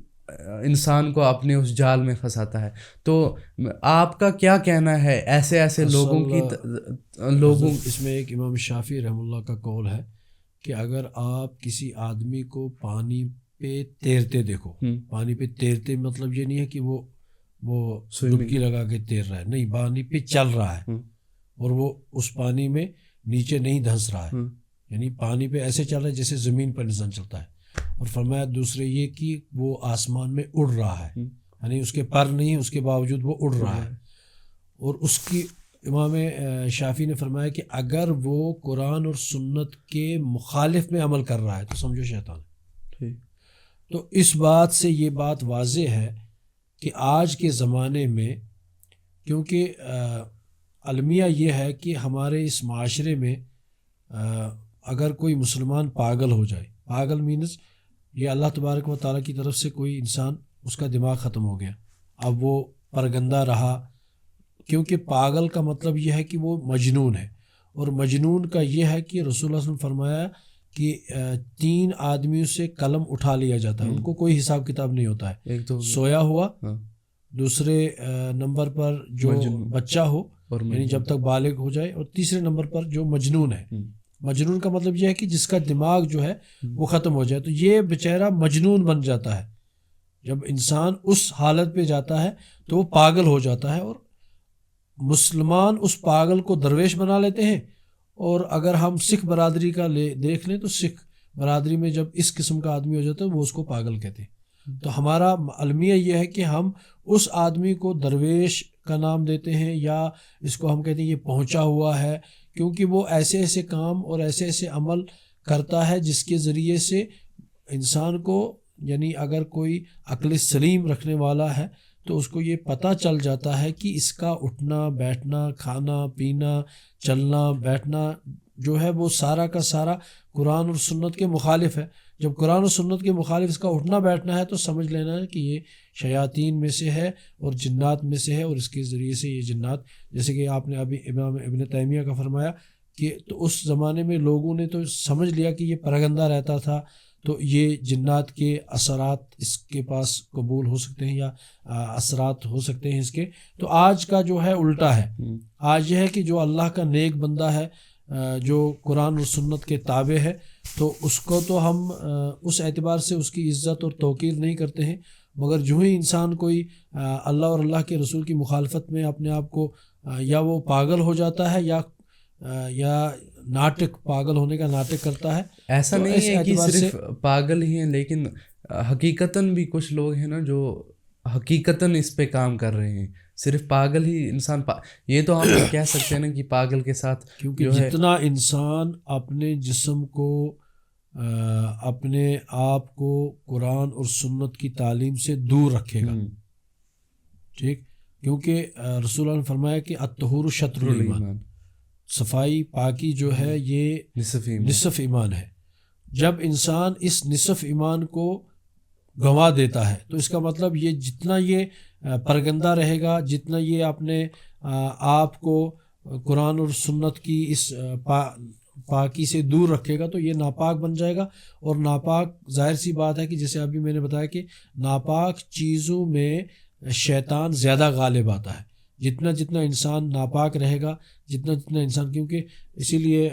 انسان کو اپنے اس جال میں پھنساتا ہے. تو آپ کا کیا کہنا ہے ایسے لوگوں اس میں ایک امام شافعی رحمہ اللہ کا قول ہے کہ اگر آپ کسی آدمی کو پانی پہ تیرتے دیکھو, پانی پہ تیرتے مطلب یہ نہیں ہے کہ وہ ڈبکی لگا کے تیر رہا ہے, نہیں, پانی پہ چل رہا ہے اور وہ اس پانی میں نیچے نہیں دھنس رہا ہے, یعنی پانی پہ ایسے چل رہا ہے جیسے زمین پر انسان چلتا ہے. اور فرمایا دوسرے یہ کہ وہ آسمان میں اڑ رہا ہے, یعنی اس کے پر نہیں, اس کے باوجود وہ اڑ رہا ہے. اور اس کی امام شافعی نے فرمایا کہ اگر وہ قرآن اور سنت کے مخالف میں عمل کر رہا ہے تو سمجھو شیطان ہے. تو اس بات سے یہ بات واضح ہے کہ آج کے زمانے میں, کیونکہ المیہ یہ ہے کہ ہمارے اس معاشرے میں اگر کوئی مسلمان پاگل ہو جائے, پاگل مینز یہ اللہ تبارک و تعالیٰ کی طرف سے کوئی انسان اس کا دماغ ختم ہو گیا, اب وہ پرگندہ رہا, کیونکہ پاگل کا مطلب یہ ہے کہ وہ مجنون ہے. اور مجنون کا یہ ہے کہ رسول اللہ صلی اللہ علیہ وسلم فرمایا کہ 3 آدمیوں سے قلم اٹھا لیا جاتا ہے, ان کو کوئی حساب کتاب نہیں ہوتا ہے. ایک تو سویا ہوا, دوسرے نمبر پر جو بچہ ہو یعنی جب تک بالغ ہو جائے, اور تیسرے نمبر پر جو مجنون ہے. مجنون کا مطلب یہ ہے کہ جس کا دماغ جو ہے وہ ختم ہو جائے. تو یہ بیچارہ مجنون بن جاتا ہے. جب انسان اس حالت پہ جاتا ہے تو وہ پاگل ہو جاتا ہے, اور مسلمان اس پاگل کو درویش بنا لیتے ہیں. اور اگر ہم سکھ برادری کا دیکھ لیں تو سکھ برادری میں جب اس قسم کا آدمی ہو جاتا ہے وہ اس کو پاگل کہتے ہیں. تو ہمارا المیہ یہ ہے کہ ہم اس آدمی کو درویش کا نام دیتے ہیں یا اس کو ہم کہتے ہیں یہ پہنچا ہوا ہے، کیونکہ وہ ایسے ایسے کام اور ایسے ایسے عمل کرتا ہے جس کے ذریعے سے انسان کو، یعنی اگر کوئی عقل سلیم رکھنے والا ہے تو اس کو یہ پتہ چل جاتا ہے کہ اس کا اٹھنا بیٹھنا، کھانا پینا، چلنا بیٹھنا جو ہے وہ سارا کا سارا قرآن اور سنت کے مخالف ہے۔ جب قرآن و سنت کے مخالف اس کا اٹھنا بیٹھنا ہے تو سمجھ لینا ہے کہ یہ شیاطین میں سے ہے اور جنات میں سے ہے، اور اس کے ذریعے سے یہ جنات، جیسے کہ آپ نے ابھی امام ابن تیمیہ کا فرمایا کہ تو اس زمانے میں لوگوں نے تو سمجھ لیا کہ یہ پرگندہ رہتا تھا، تو یہ جنات کے اثرات اس کے پاس قبول ہو سکتے ہیں یا اثرات ہو سکتے ہیں اس کے۔ تو آج کا جو ہے الٹا ہے، آج یہ ہے کہ جو اللہ کا نیک بندہ ہے، جو قرآن اور سنت کے تابع ہے، تو اس کو تو ہم اس اعتبار سے اس کی عزت اور توقیر نہیں کرتے ہیں، مگر جو ہی انسان کوئی اللہ اور اللہ کے رسول کی مخالفت میں اپنے آپ کو یا وہ پاگل ہو جاتا ہے یا ناٹک، پاگل ہونے کا ناٹک کرتا ہے۔ ایسا نہیں ہے کہ صرف پاگل ہی ہیں، لیکن حقیقتاً بھی کچھ لوگ ہیں نا جو حقیقتاً اس پہ کام کر رہے ہیں۔ صرف پاگل ہی انسان یہ تو ہم کہہ سکتے ہیں نا کہ پاگل کے ساتھ، کیونکہ جتنا انسان اپنے جسم کو، اپنے آپ کو قرآن اور سنت کی تعلیم سے دور رکھے گا، ٹھیک، کیونکہ رسول اللہ نے فرمایا کہ الطہور شطر الایمان، صفائی پاکی جو ہے یہ نصف ایمان ہے۔ جب انسان اس نصف ایمان کو گنوا دیتا ہے تو اس کا مطلب یہ جتنا یہ پرگندہ رہے گا، جتنا یہ اپنے آپ کو قرآن اور سنت کی اس پاکی سے دور رکھے گا تو یہ ناپاک بن جائے گا، اور ناپاک ظاہر سی بات ہے کہ جیسے ابھی میں نے بتایا کہ ناپاک چیزوں میں شیطان زیادہ غالب آتا ہے۔ جتنا انسان ناپاک رہے گا، جتنا انسان، کیونکہ اسی لیے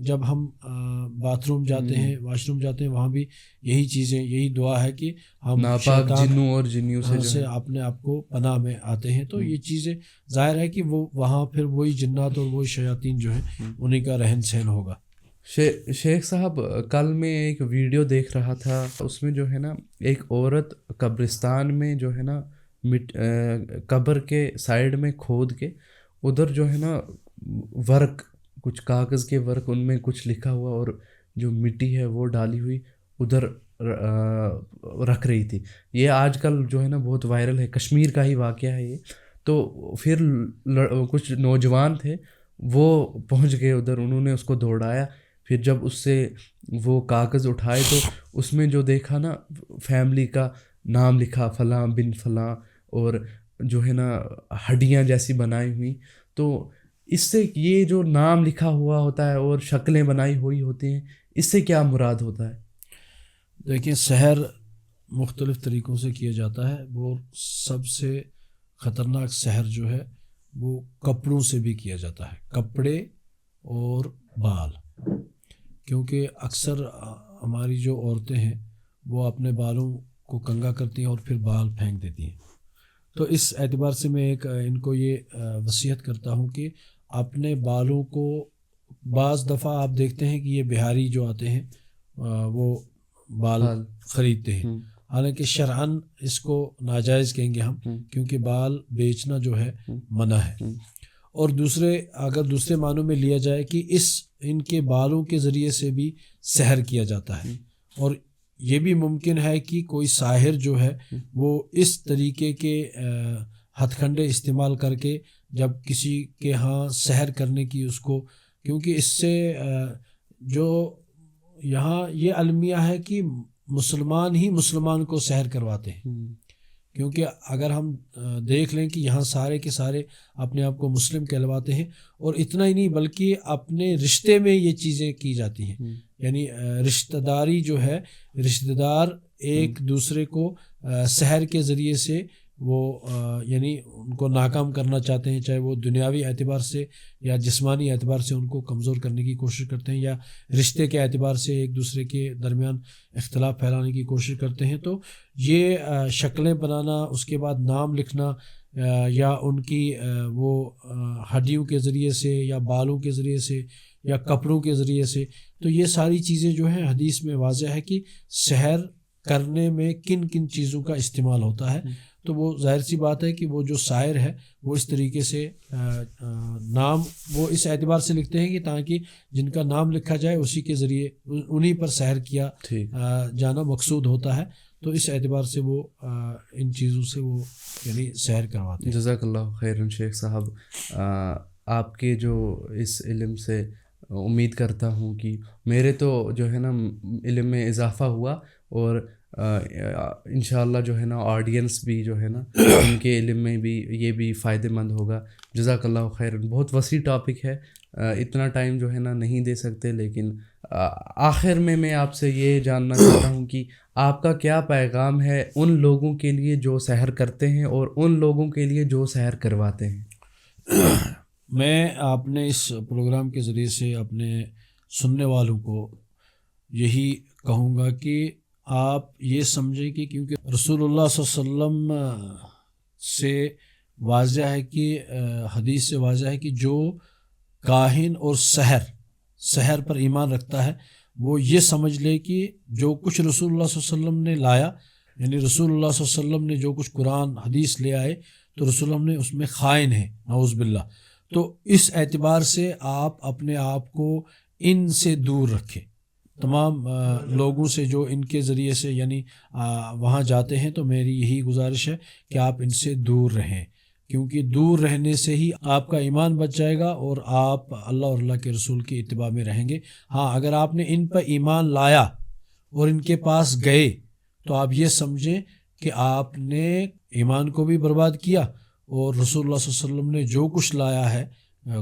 جب ہم باتھ روم جاتے ہیں، واش روم جاتے ہیں، وہاں بھی یہی چیزیں، یہی دعا ہے کہ ہم ناپاک جنوں اور جنیوں سے اپنے آپ کو پناہ میں آتے ہیں۔ تو یہ چیزیں ظاہر ہے کہ وہ وہاں پھر وہی جنات اور وہی شیاطین جو ہیں انہیں کا رہن سہن ہوگا۔ شیخ صاحب، کل میں ایک ویڈیو دیکھ رہا تھا، اس میں جو ہے نا ایک عورت قبرستان میں جو ہے نا قبر کے سائڈ میں کھود کے ادھر جو ہے نا ورق، کچھ کاغذ کے ورق، ان میں کچھ لکھا ہوا اور جو مٹی ہے وہ ڈالی ہوئی ادھر رکھ رہی تھی۔ یہ آج کل جو ہے نا بہت وائرل ہے، کشمیر کا ہی واقعہ ہے یہ۔ تو پھر کچھ نوجوان تھے، وہ پہنچ گئے ادھر، انہوں نے اس کو دوڑایا، پھر جب اس سے وہ کاغذ اٹھائے تو اس میں جو دیکھا نا فیملی کا نام لکھا، فلاں بن فلاں، اور جو ہے نا ہڈیاں جیسی بنائی ہوئی۔ تو اس سے یہ جو نام لکھا ہوا ہوتا ہے اور شکلیں بنائی ہوئی ہوتی ہیں، اس سے کیا مراد ہوتا ہے؟ دیکھیں، سحر مختلف طریقوں سے کیا جاتا ہے۔ وہ سب سے خطرناک سحر جو ہے وہ کپڑوں سے بھی کیا جاتا ہے، کپڑے اور بال، کیونکہ اکثر ہماری جو عورتیں ہیں وہ اپنے بالوں کو کنگا کرتی ہیں اور پھر بال پھینک دیتی ہیں۔ تو اس اعتبار سے میں ان کو یہ وصیت کرتا ہوں کہ اپنے بالوں کو، بعض دفعہ آپ دیکھتے ہیں کہ یہ بہاری جو آتے ہیں وہ بال خریدتے ہیں، حالانکہ شرعاً اس کو ناجائز کہیں گے ہم، کیونکہ بال بیچنا جو ہے منع ہے۔ اور اگر دوسرے معنوں میں لیا جائے کہ ان کے بالوں کے ذریعے سے بھی سحر کیا جاتا ہے، اور یہ بھی ممکن ہے کہ کوئی ساحر جو ہے وہ اس طریقے کے ہتھ کنڈے استعمال کر کے جب کسی کے ہاں سحر کرنے کی اس کو، کیونکہ اس سے جو یہاں یہ المیہ ہے کہ مسلمان ہی مسلمان کو سحر کرواتے ہیں، کیونکہ اگر ہم دیکھ لیں کہ یہاں سارے کے سارے اپنے آپ کو مسلم کہلواتے ہیں، اور اتنا ہی نہیں بلکہ اپنے رشتے میں یہ چیزیں کی جاتی ہیں، یعنی رشتہ داری جو ہے، رشتہ دار ایک دوسرے کو سحر کے ذریعے سے وہ یعنی ان کو ناکام کرنا چاہتے ہیں، چاہے وہ دنیاوی اعتبار سے یا جسمانی اعتبار سے ان کو کمزور کرنے کی کوشش کرتے ہیں، یا رشتے کے اعتبار سے ایک دوسرے کے درمیان اختلاف پھیلانے کی کوشش کرتے ہیں۔ تو یہ شکلیں بنانا، اس کے بعد نام لکھنا، یا ان کی وہ ہڈیوں کے ذریعے سے یا بالوں کے ذریعے سے یا کپڑوں کے ذریعے سے، تو یہ ساری چیزیں جو ہیں حدیث میں واضح ہے کہ سحر کرنے میں کن کن چیزوں کا استعمال ہوتا ہے. تو وہ ظاہر سی بات ہے کہ وہ جو شاعر ہے وہ اس طریقے سے نام وہ اس اعتبار سے لکھتے ہیں کہ تاکہ جن کا نام لکھا جائے اسی کے ذریعے انہی پر سحر کیا جانا مقصود ہوتا ہے. تو اس اعتبار سے وہ ان چیزوں سے وہ یعنی سحر کرواتے ہیں. جزاک اللہ خیرن شیخ صاحب. آپ کے جو اس علم سے امید کرتا ہوں کہ میرے تو جو ہے نا علم میں اضافہ ہوا اور انشاءاللہ جو ہے نا آڈینس بھی جو ہے نا ان کے علم میں بھی یہ بھی فائدہ مند ہوگا. جزاک اللہ خیرن. بہت وسیع ٹاپک ہے, اتنا ٹائم جو ہے نا نہیں دے سکتے, لیکن آخر میں آپ سے یہ جاننا چاہتا ہوں کہ آپ کا کیا پیغام ہے ان لوگوں کے لیے جو سحر کرتے ہیں اور ان لوگوں کے لیے جو سحر کرواتے ہیں. میں اپنے اس پروگرام کے ذریعے سے اپنے سننے والوں کو یہی کہوں گا کہ آپ یہ سمجھیں کہ کیونکہ رسول اللہ صلی اللہ علیہ وسلم سے واضح ہے کہ حدیث سے واضح ہے کہ جو کاہن اور سحر پر ایمان رکھتا ہے وہ یہ سمجھ لے کہ جو کچھ رسول اللہ صلی اللہ علیہ وسلم نے لایا, یعنی رسول اللہ صلی اللہ علیہ وسلم نے جو کچھ قرآن حدیث لے آئے تو رسول اللہ نے اس میں خائن ہے, نعوذ باللہ. تو اس اعتبار سے آپ اپنے آپ کو ان سے دور رکھیں, تمام لوگوں سے جو ان کے ذریعے سے یعنی وہاں جاتے ہیں. تو میری یہی گزارش ہے کہ آپ ان سے دور رہیں, کیونکہ دور رہنے سے ہی آپ کا ایمان بچ جائے گا اور آپ اللہ اور اللہ کے رسول کی اتباع میں رہیں گے. ہاں, اگر آپ نے ان پر ایمان لایا اور ان کے پاس گئے تو آپ یہ سمجھیں کہ آپ نے ایمان کو بھی برباد کیا اور رسول اللہ صلی اللہ علیہ وسلم نے جو کچھ لایا ہے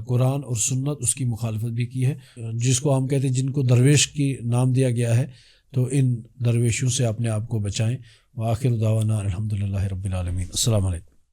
قرآن اور سنت اس کی مخالفت بھی کی ہے, جس کو ہم کہتے ہیں جن کو درویش کی نام دیا گیا ہے. تو ان درویشوں سے اپنے آپ کو بچائیں. وآخر دعوانا الحمدللہ رب العالمین. السلام علیکم.